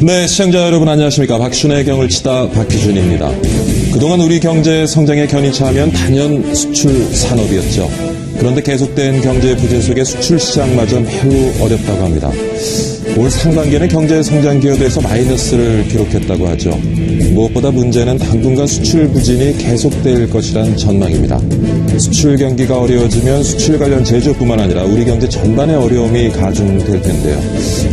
네, 시청자 여러분 안녕하십니까. 박순의 경을 치다 박희준입니다. 그동안 우리 경제 성장의 견인차하면 단연 수출 산업이었죠. 그런데 계속된 경제 부진 속에 수출 시장마저 매우 어렵다고 합니다. 올 상반기에는 경제 성장 기여도에서 마이너스를 기록했다고 하죠. 무엇보다 문제는 당분간 수출 부진이 계속될 것이란 전망입니다. 수출 경기가 어려워지면 수출 관련 제조뿐만 아니라 우리 경제 전반의 어려움이 가중될 텐데요.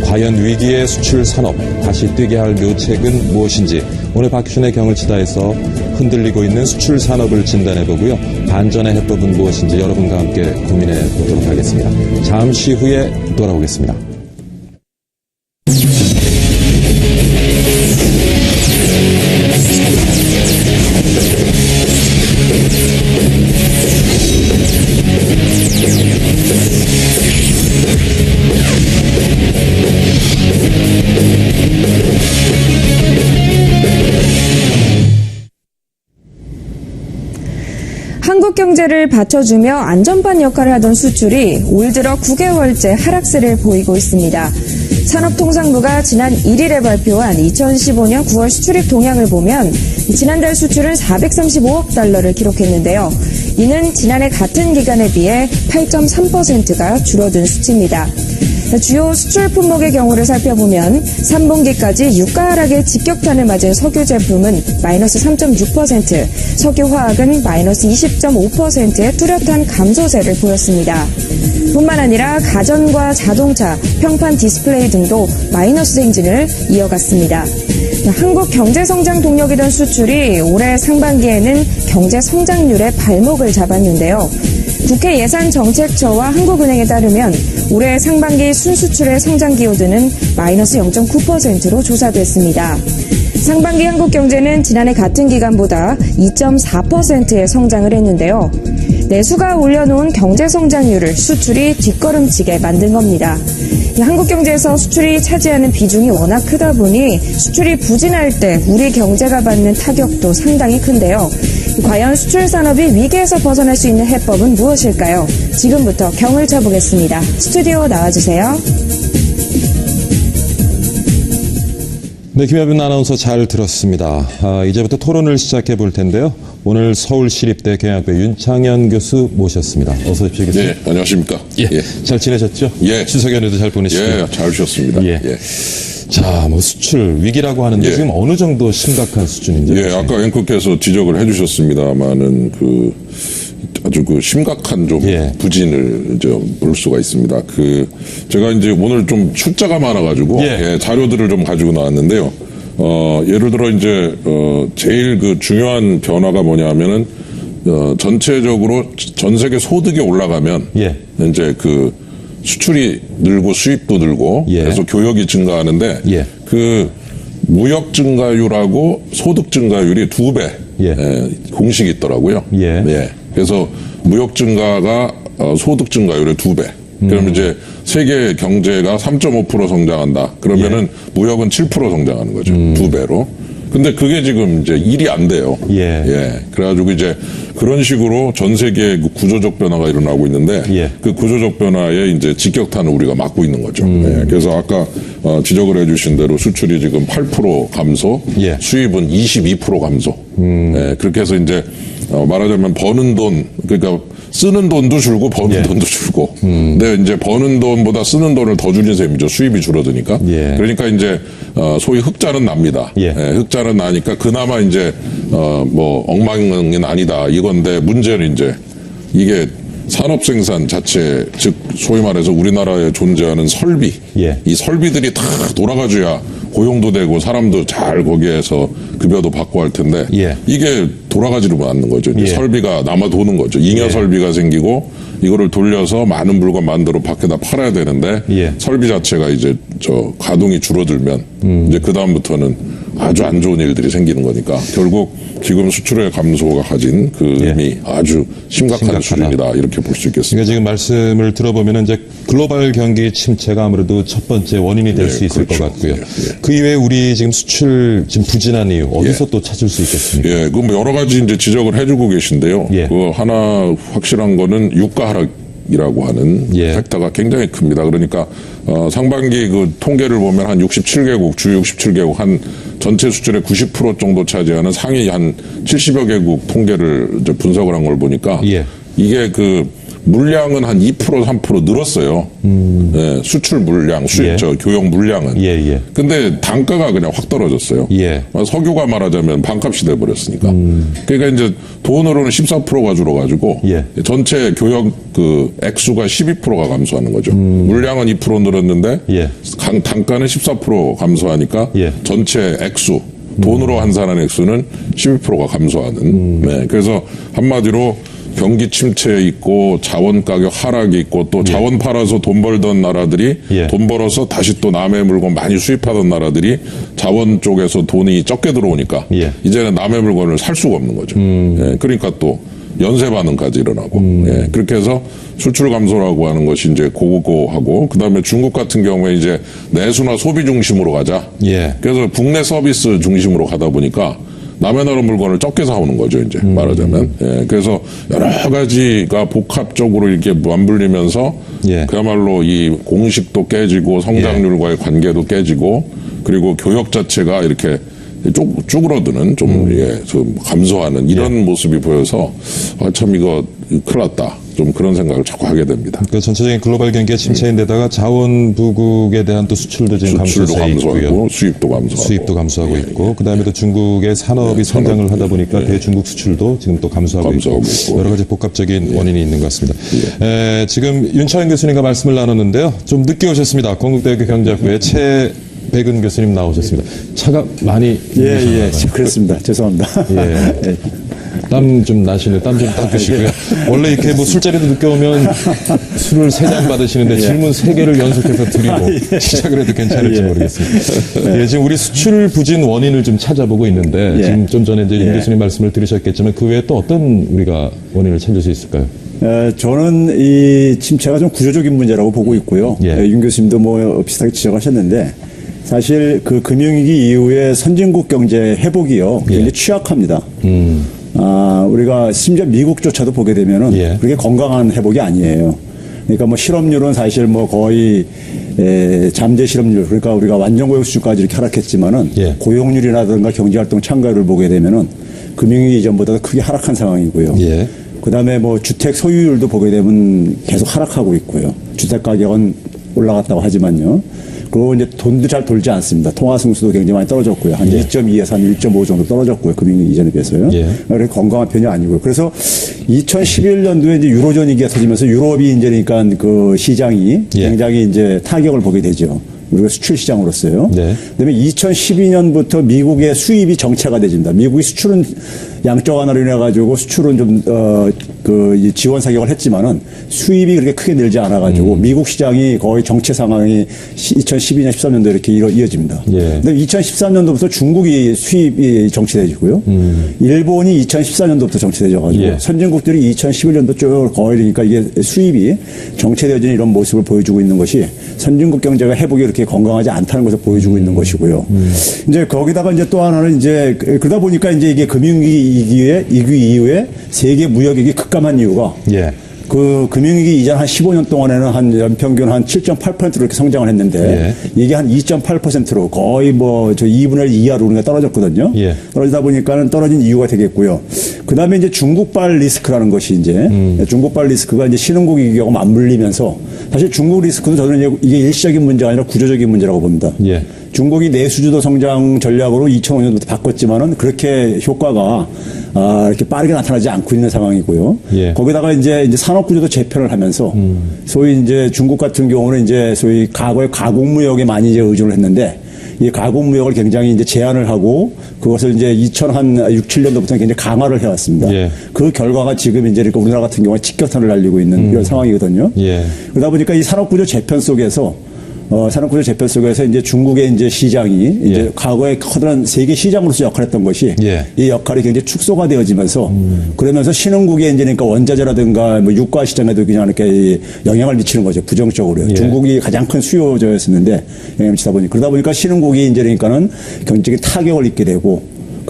과연 위기의 수출 산업 다시 뛰게 할 묘책은 무엇인지 오늘 박희준의 경을 치다에서 흔들리고 있는 수출 산업을 진단해보고요. 반전의 해법은 무엇인지 여러분과 함께 고민해 보도록 하겠습니다. 잠시 후에 돌아오겠습니다. 한국 경제를 받쳐주며 안전판 역할을 하던 수출이 올 들어 9개월째 하락세를 보이고 있습니다. 산업통상부가 지난 1일에 발표한 2015년 9월 수출입 동향을 보면 지난달 수출은 435억 달러를 기록했는데요. 이는 지난해 같은 기간에 비해 8.3%가 줄어든 수치입니다. 주요 수출 품목의 경우를 살펴보면 3분기까지 유가 하락의 직격탄을 맞은 석유 제품은 마이너스 3.6%, 석유화학은 마이너스 20.5%의 뚜렷한 감소세를 보였습니다. 뿐만 아니라 가전과 자동차, 평판 디스플레이 등도 마이너스 행진을 이어갔습니다. 한국 경제성장 동력이던 수출이 올해 상반기에는 경제성장률의 발목을 잡았는데요. 국회 예산정책처와 한국은행에 따르면 올해 상반기 순수출의 성장 기여도는 마이너스 0.9%로 조사됐습니다. 상반기 한국 경제는 지난해 같은 기간보다 2.4%의 성장을 했는데요. 내수가 올려놓은 경제성장률을 수출이 뒷걸음치게 만든 겁니다. 한국 경제에서 수출이 차지하는 비중이 워낙 크다 보니 수출이 부진할 때 우리 경제가 받는 타격도 상당히 큰데요. 과연 수출 산업이 위기에서 벗어날 수 있는 해법은 무엇일까요? 지금부터 경을 쳐보겠습니다. 스튜디오 나와주세요. 네, 김혜빈 아나운서 잘 들었습니다. 이제부터 토론을 시작해 볼 텐데요. 오늘 서울시립대 경영학부 윤창현 교수 모셨습니다. 어서 오십시오, 교수님. 네, 안녕하십니까. 예, 잘 지내셨죠? 예. 추석 연휴도 잘 보내시고요. 예, 잘 쉬었습니다. 예. 예. 자, 수출 위기라고 하는데 지금 어느 정도 심각한 수준인지. 예, 아까 앵커께서 지적을 해주셨습니다만은 아주 심각한 좀 부진을 볼 수가 있습니다. 제가 이제 오늘 좀 숫자가 많아가지고 자료들을 좀 가지고 나왔는데요. 예를 들어 이제 제일 중요한 변화가 뭐냐면은 전체적으로 전 세계 소득이 올라가면 이제 수출이 늘고 수입도 늘고 그래서 교역이 증가하는데 무역 증가율하고 소득 증가율이 2배 공식이 있더라고요. 그래서 무역 증가가 소득 증가율의 2배. 그러면 이제 세계 경제가 3.5% 성장한다. 그러면은 무역은 7% 성장하는 거죠. 2배로. 근데 그게 지금 이제 일이 안 돼요. 그래가지고 이제 그런 식으로 전 세계의 구조적 변화가 일어나고 있는데 그 구조적 변화에 이제 직격탄을 우리가 맞고 있는 거죠. 그래서 아까 지적을 해주신 대로 수출이 지금 8% 감소, 수입은 22% 감소. 그렇게 해서 이제 말하자면 버는 돈, 그러니까 쓰는 돈도 줄고 버는 돈도 줄고. 근데 이제 버는 돈보다 쓰는 돈을 더 줄인 셈이죠. 수입이 줄어드니까. 그러니까 이제 소위 흑자는 납니다. 흑자는 나니까 그나마 이제 엉망은 아니다 이건데 문제는 이제 이게 산업 생산 자체, 즉 소위 말해서 우리나라에 존재하는 설비, 이 설비들이 다 돌아가줘야 고용도 되고 사람도 잘 거기에서 급여도 받고 할 텐데 이게 돌아가지를 않는 거죠. 이제 설비가 남아 도는 거죠. 잉여 설비가 생기고 이거를 돌려서 많은 물건 만들어 밖에다 팔아야 되는데 설비 자체가 이제 가동이 줄어들면 이제 그 다음부터는 아주 안 좋은 일들이 생기는 거니까 결국 지금 수출의 감소가 가진 의미 아주 심각한 수준이다 이렇게 볼 수 있겠습니다. 그러니까 지금 말씀을 들어보면 이제 글로벌 경기 침체가 아무래도 첫 번째 원인이 될 수 있을 것 같고요. 그 이외에 우리 지금 수출 지금 부진한 이유 어디서 또 찾을 수 있겠습니까? 여러 가지 이제 지적을 해주고 계신데요. 하나 확실한 거는 유가 하락 공익이라고 하는 팩터가 굉장히 큽니다. 그러니까 상반기 그 통계를 보면 한 67개국, 주요 67개국 한 전체 수출의 90% 정도 차지하는 상위 한 70여 개국 통계를 이제 분석을 한 걸 보니까 이게 그 물량은 한 2% 3% 늘었어요. 예, 수출 물량, 교역 물량은. 근데 단가가 그냥 확 떨어졌어요. 석유가 말하자면 반값이 돼버렸으니까. 그러니까 이제 돈으로는 14%가 줄어가지고 전체 교역 그 액수가 12%가 감소하는 거죠. 물량은 2% 늘었는데 단가는 14% 감소하니까 전체 액수. 돈으로 환산한 액수는 12%가 감소하는. 네, 그래서 한마디로 경기 침체에 있고 자원 가격 하락이 있고 또 자원 팔아서 돈 벌던 나라들이 돈 벌어서 다시 또 남의 물건 많이 수입하던 나라들이 자원 쪽에서 돈이 적게 들어오니까 이제는 남의 물건을 살 수가 없는 거죠. 예, 그러니까 또 연쇄 반응까지 일어나고 예, 그렇게 해서 수출 감소라고 하는 것이 이제 고고하고 그다음에 중국 같은 경우에 이제 내수나 소비 중심으로 가자. 그래서 국내 서비스 중심으로 가다 보니까 남의 나라 물건을 적게 사오는 거죠, 이제, 말하자면. 예, 그래서 여러 가지가 복합적으로 이렇게 맞물리면서 그야말로 이 공식도 깨지고 성장률과의 관계도 깨지고 그리고 교역 자체가 이렇게 쭈그러드는 좀 감소하는 이런 모습이 보여서 참 이거 큰일 났다. 좀 그런 생각을 자꾸 하게 됩니다. 그 전체적인 글로벌 경기의 침체인데다가 자원 부국에 대한 또 수출도 지금 감소세 있고요. 수입도 감소하고 있고 그다음에 또 중국의 산업이 성장을 하다 보니까 대중국 수출도 지금 또 감소하고 있고 여러 가지 복합적인 원인이 있는 것 같습니다. 지금 윤차현 교수님과 말씀을 나눴는데요. 좀 늦게 오셨습니다. 건국대학교 경제학부의 최백은 교수님 나오셨습니다. 차가 많이 그렇습니다. 죄송합니다. 땀 좀 나시네요. 땀 좀 닦으시고요. 원래 이렇게 뭐 술자리도 늦게 오면 술을 3잔 받으시는데 질문 3개를 연속해서 드리고 시작을 해도 괜찮을지 모르겠습니다. 지금 우리 수출 부진 원인을 좀 찾아보고 있는데 지금 좀 전에 이제 윤 교수님 말씀을 들으셨겠지만 그 외에 또 어떤 우리가 원인을 찾을 수 있을까요? 저는 이 침체가 좀 구조적인 문제라고 보고 있고요. 윤 교수님도 뭐 비슷하게 지적하셨는데 사실 그 금융위기 이후에 선진국 경제 회복이요 굉장히 취약합니다. 우리가 심지어 미국조차도 보게 되면은 그렇게 건강한 회복이 아니에요. 그러니까 뭐 실업률은 사실 뭐 거의 잠재 실업률 그러니까 우리가 완전 고용 수준까지 이렇게 하락했지만은 고용률이라든가 경제활동 참가율을 보게 되면은 금융위기 이전보다 크게 하락한 상황이고요. 그다음에 뭐 주택 소유율도 보게 되면 계속 하락하고 있고요. 주택 가격은 올라갔다고 하지만요. 그리고 이제 돈도 잘 돌지 않습니다. 통화 승수도 굉장히 많이 떨어졌고요. 한 2.2에서 한 1.5 정도 떨어졌고요. 금융위기 이전에 비해서요. 그래서 건강한 편이 아니고요. 그래서 2011년도에 이제 유로존 위기가 터지면서 유럽이 이제 그러니까 그 시장이 굉장히 이제 타격을 보게 되죠. 우리가 수출 시장으로서요. 그다음에 2012년부터 미국의 수입이 정체가 되집니다. 미국이 수출은 양적 완화로 인해 가지고 수출은 좀 지원 사격을 했지만은 수입이 그렇게 크게 늘지 않아 가지고 미국 시장이 거의 정체 상황이 2012년 13년도 이렇게 이어집니다. 근데 2013년도부터 중국이 수입이 정체되지고요. 일본이 2014년도부터 정체되져 가지고 선진국들이 2011년도 쭉 거의 그러니까 이게 수입이 정체되어지는 이런 모습을 보여주고 있는 것이 선진국 경제가 회복이 그렇게 건강하지 않다는 것을 보여주고 있는 것이고요. 이제 거기다가 이제 또 하나는 이제 그러다 보니까 이제 이게 금융위기 이후에 세계 무역액이 급감한 이유가 그 금융위기 이전 한 15년 동안에는 한 연평균 한 7.8%로 이렇게 성장을 했는데 이게 한 2.8%로 거의 뭐 저 2분의 1 이하로 우리가 떨어졌거든요. 떨어지다 보니까는 떨어진 이유가 되겠고요. 그 다음에 이제 중국발 리스크라는 것이 이제 중국발 리스크가 이제 신흥국 위기하고 맞물리면서 사실 중국 리스크도 저는 이게 일시적인 문제가 아니라 구조적인 문제라고 봅니다. 중국이 내수주도 성장 전략으로 2005년부터 바꿨지만은 그렇게 효과가 이렇게 빠르게 나타나지 않고 있는 상황이고요. 거기다가 이제 산업구조도 재편을 하면서 소위 이제 중국 같은 경우는 이제 소위 과거에 가공무역에 많이 이제 의존을 했는데 이 가공무역을 굉장히 이제 제한을 하고 그것을 이제 2006, 7년도부터 굉장히 강화를 해왔습니다. 그 결과가 지금 이제 우리나라 같은 경우에 직격탄을 날리고 있는 이런 상황이거든요. 그러다 보니까 이 산업구조 재편 속에서 산업구조 재편 속에서 이제 중국의 이제 시장이 이제 과거에 커다란 세계 시장으로서 역할했던 것이 이 역할이 굉장히 축소가 되어지면서 그러면서 신흥국의 이제 그러니까 원자재라든가 뭐 유가 시장에도 그냥 이렇게 영향을 미치는 거죠. 부정적으로요. 중국이 가장 큰 수요자였었는데 영향을 미치다 보니 그러다 보니까 신흥국이 이제 그러니까는 경제적인 타격을 입게 되고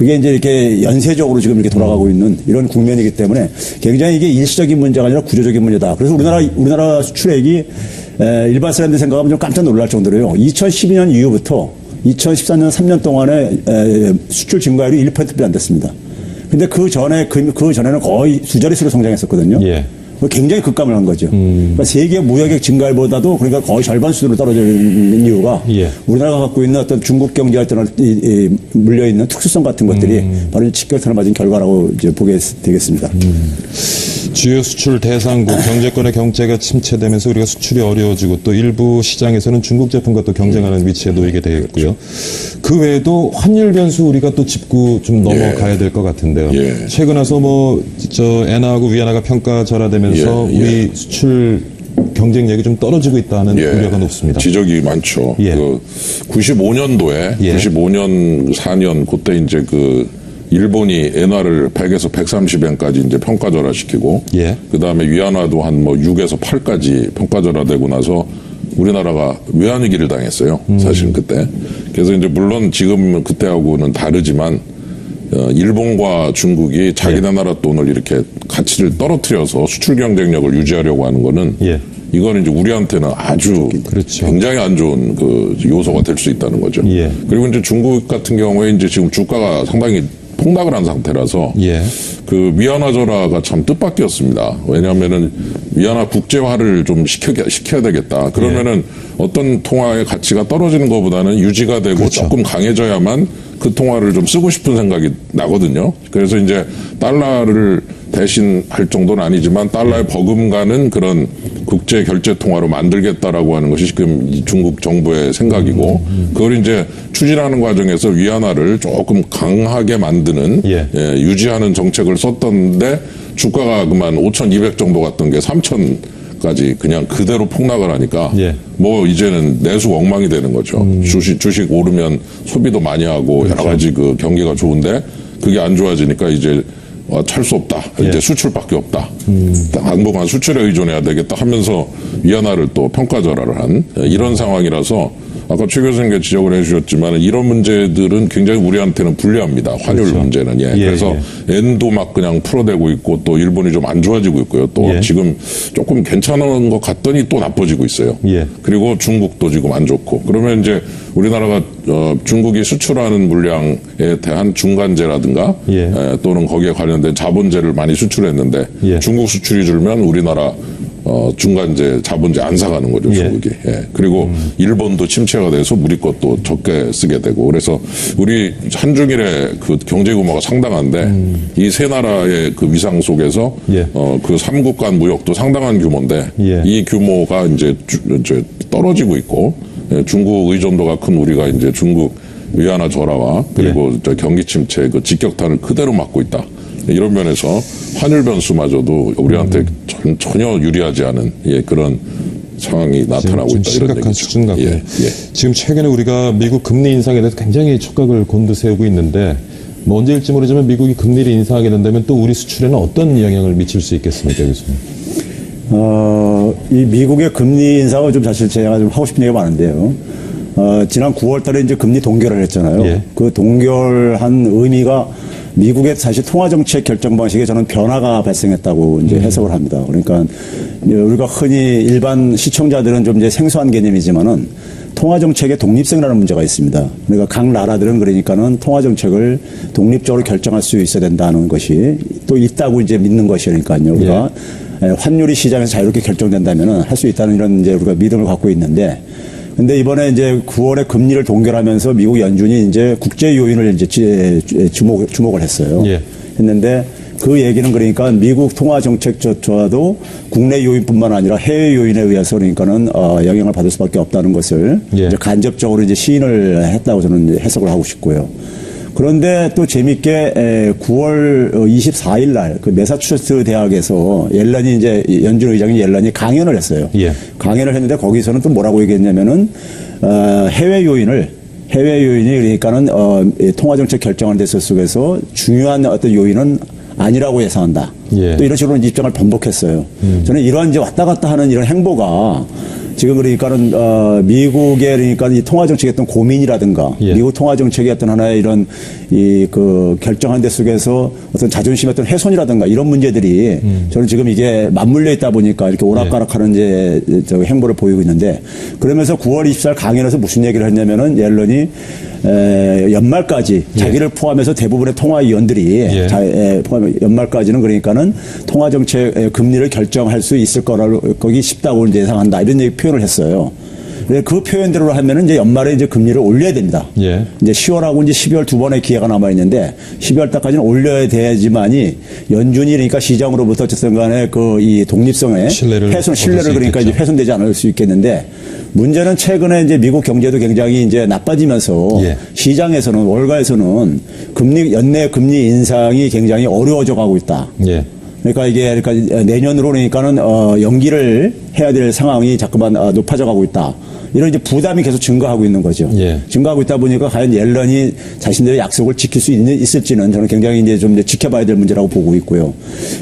그게 이제 이렇게 연쇄적으로 지금 이렇게 돌아가고 있는 이런 국면이기 때문에 굉장히 이게 일시적인 문제가 아니라 구조적인 문제다. 그래서 우리나라 수출액이 일반 사람들 생각하면 좀 깜짝 놀랄 정도로요. 2012년 이후부터 2014년 3년 동안에 수출 증가율이 1%도 안 됐습니다. 근데 그 전에는 거의 두 자릿수로 성장했었거든요. 예. 굉장히 급감을 한 거죠. 그러니까 세계 무역액 증가율보다도 그러니까 거의 절반 수준으로 떨어져 있는 이유가 예. 우리나라가 갖고 있는 어떤 중국 경제할 때는 물려 있는 특수성 같은 것들이 바로 직격탄을 맞은 결과라고 이제 보게 되겠습니다. 주요 수출 대상국 경제권의 경제가 침체되면서 우리가 수출이 어려워지고 또 일부 시장에서는 중국 제품과 또 경쟁하는 위치에 놓이게 되겠고요. 그 외에도 환율 변수 우리가 또 짚고 좀 넘어가야 될 것 같은데요. 예. 최근 와서 엔화하고 위안화가 평가절하되면서 우리 수출 경쟁력이 좀 떨어지고 있다는 우려가 높습니다. 지적이 많죠. 그 95년도에 95년 4년 그때 이제 일본이 엔화를 100에서 130엔까지 이제 평가절하시키고 그다음에 위안화도 한 6에서 8까지 평가절하되고 나서 우리나라가 외환위기를 당했어요. 사실 그때. 그래서 이제 물론 지금 그때하고는 다르지만 일본과 중국이 자기네 나라 돈을 이렇게 가치를 떨어뜨려서 수출 경쟁력을 유지하려고 하는 거는 이거는 이제 우리한테는 아주 굉장히 안 좋은 요소가 될 수 있다는 거죠. 그리고 이제 중국 같은 경우에 이제 지금 주가가 상당히 폭락을 한 상태라서 위안화 절하가 참 뜻밖이었습니다. 왜냐하면은 위안화 국제화를 좀 시켜야 되겠다. 그러면은 어떤 통화의 가치가 떨어지는 것보다는 유지가 되고 조금 강해져야만 그 통화를 좀 쓰고 싶은 생각이 나거든요. 그래서 이제 달러를 대신할 정도는 아니지만 달러에 버금가는 그런 국제 결제 통화로 만들겠다라고 하는 것이 지금 중국 정부의 생각이고 그걸 이제 추진하는 과정에서 위안화를 조금 강하게 만드는 유지하는 정책을 썼던데 주가가 그만 5,200 정도 갔던 게 3,000까지 그냥 그대로 폭락을 하니까 이제는 내수 엉망이 되는 거죠. 주식 오르면 소비도 많이 하고 여러 가지 경기가 좋은데 그게 안 좋아지니까 이제 찰 수 없다. 이제 수출밖에 없다. 당분간 수출에 의존해야 되겠다 하면서 위안화를 또 평가절하를 한 이런 상황이라서 아까 최 교수님께 지적을 해주셨지만 이런 문제들은 굉장히 우리한테는 불리합니다. 환율 문제는. 그래서 엔도 막 그냥 풀어대고 있고 또 일본이 좀 안 좋아지고 있고요. 또 지금 조금 괜찮은 것 같더니 또 나빠지고 있어요. 그리고 중국도 지금 안 좋고 그러면 이제 우리나라가 중국이 수출하는 물량에 대한 중간재라든가 또는 거기에 관련된 자본재를 많이 수출했는데 중국 수출이 줄면 우리나라 중간재, 자본재 안 사가는 거죠, 중국이. 그리고 일본도 침체가 돼서 우리 것도 적게 쓰게 되고 그래서 우리 한중일의 경제 규모가 상당한데 이 세 나라의 위상 속에서 삼국 간 무역도 상당한 규모인데 이 규모가 이제 떨어지고 있고 중국 의존도가 큰 우리가 이제 중국 위안화 절하와 그리고 경기 침체 직격탄을 그대로 맞고 있다. 이런 면에서 환율 변수마저도 우리한테 전혀 유리하지 않은 그런 상황이 나타나고 있다. 심각한 수준 같고요. 지금 최근에 우리가 미국 금리 인상에 대해서 굉장히 촉각을 곤두세우고 있는데 언제일지 모르지만 미국이 금리를 인상하게 된다면 또 우리 수출에는 어떤 영향을 미칠 수 있겠습니까, 교수님? 이 미국의 금리 인상은 좀 사실 제가 좀 하고 싶은 얘기가 많은데요. 지난 9월 달에 이제 금리 동결을 했잖아요. 그 동결한 의미가 미국의 사실 통화정책 결정 방식에 저는 변화가 발생했다고 이제 해석을 합니다. 그러니까 우리가 흔히 일반 시청자들은 좀 이제 생소한 개념이지만은 통화정책의 독립성이라는 문제가 있습니다. 그러니까 각 나라들은 그러니까는 통화정책을 독립적으로 결정할 수 있어야 된다는 것이 또 있다고 이제 믿는 것이니까요. 우리가 환율이 시장에서 자유롭게 결정된다면은 할 수 있다는 이런 이제 우리가 믿음을 갖고 있는데 근데 이번에 이제 9월에 금리를 동결하면서 미국 연준이 이제 국제 요인을 이제 주목을 했어요. 했는데 그 얘기는 그러니까 미국 통화 정책조차도 국내 요인뿐만 아니라 해외 요인에 의해서 그러니까는 영향을 받을 수밖에 없다는 것을 이제 간접적으로 이제 시인을 했다고 저는 이제 해석을 하고 싶고요. 그런데 또 재밌게 9월 24일 날 그 매사추세츠 대학에서 옐런이 이제 연준 의장인 옐런이 강연을 했어요. 강연을 했는데 거기서는 또 뭐라고 얘기했냐면은 해외 요인이 그러니까는 통화정책 결정하는 데 속에서 중요한 어떤 요인은 아니라고 예상한다. 또 이런 식으로 입장을 번복했어요. 저는 이러한 이제 왔다 갔다 하는 이런 행보가 지금 그러니까는 미국의 그러니까 이 통화 정책의 어떤 고민이라든가 미국 통화 정책의 어떤 하나의 이런 이 그 결정한 데 속에서 어떤 자존심의 어떤 훼손이라든가 이런 문제들이 저는 지금 이게 맞물려 있다 보니까 이렇게 오락가락하는 이제 저 행보를 보이고 있는데 그러면서 9월 24일 강연에서 무슨 얘기를 했냐면은 옐런이 연말까지 자기를 포함해서 대부분의 통화위원들이 연말까지는 그러니까는 통화 정책 금리를 결정할 수 있을 거기 싶다고 이제 예상한다 이런 얘기 표현을 했어요. 그 표현대로 하면은 이제 연말에 이제 금리를 올려야 됩니다. 이제 10월하고 이제 12월 두 번의 기회가 남아 있는데 12월 달까지는 올려야 되지만이 연준이 그러니까 시장으로부터 어쨌든 간에 그 이 독립성의 신뢰를 그러니까 이제 훼손되지 않을 수 있겠는데 문제는 최근에 이제 미국 경제도 굉장히 이제 나빠지면서 시장에서는 월가에서는 연내 금리 인상이 굉장히 어려워져 가고 있다. 그러니까 이게 그러니까 내년으로 그러니까는 연기를 해야 될 상황이 자꾸만 높아져 가고 있다. 이런 이제 부담이 계속 증가하고 있는 거죠. 증가하고 있다 보니까 과연 옐런이 자신들의 약속을 지킬 수 있을지는 저는 굉장히 이제 좀 지켜봐야 될 문제라고 보고 있고요.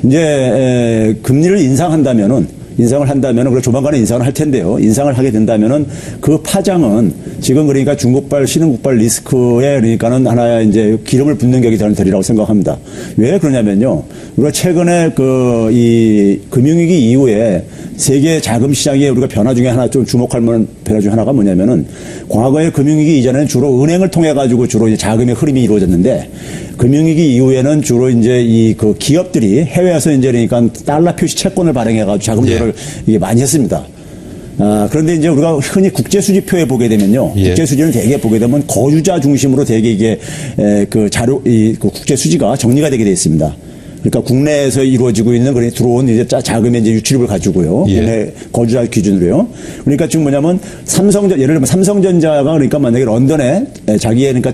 이제 금리를 인상을 한다면은, 그래, 조만간에 인상을 할 텐데요. 인상을 하게 된다면은 그 파장은 지금 그러니까 중국발, 신흥국발 리스크에 그러니까는 하나의 이제 기름을 붓는 격이 저는 되리라고 생각합니다. 왜 그러냐면요. 우리가 최근에 이 금융위기 이후에 세계 자금 시장의 우리가 변화 중에 하나 좀 주목할 만한 변화 중에 하나가 뭐냐면은 과거의 금융위기 이전에는 주로 은행을 통해 가지고 주로 이제 자금의 흐름이 이루어졌는데 금융위기 이후에는 주로 이제 그 기업들이 해외에서 이제 그러니까 달러 표시 채권을 발행해 가지고 자금 조달을 이게 많이 했습니다. 그런데 이제 우리가 흔히 국제수지표에 보게 되면요. 국제수지를 대개 보게 되면 거주자 중심으로 대개 이게 그 국제수지가 정리가 되게 되어 있습니다. 그러니까 국내에서 이루어지고 있는 그런 들어온 이제 자금의 이제 유출입을 가지고요. 국내 거주자 기준으로요. 그러니까 지금 뭐냐면 예를 들면 삼성전자가 그러니까 만약에 런던에 자기의 그러니까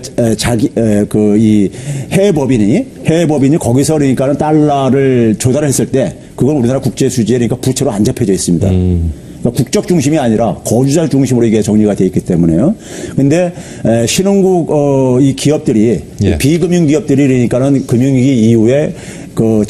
이 해외 법인이 거기서 그러니까는 달러를 조달했을 때 그건 우리나라 국제수지에 그러니까 부채로 안 잡혀져 있습니다. 그러니까 국적 중심이 아니라 거주자 중심으로 이게 정리가 되어 있기 때문에요. 근데 신흥국 이 기업들이 비금융 기업들이 그러니까는 금융위기 이후에 그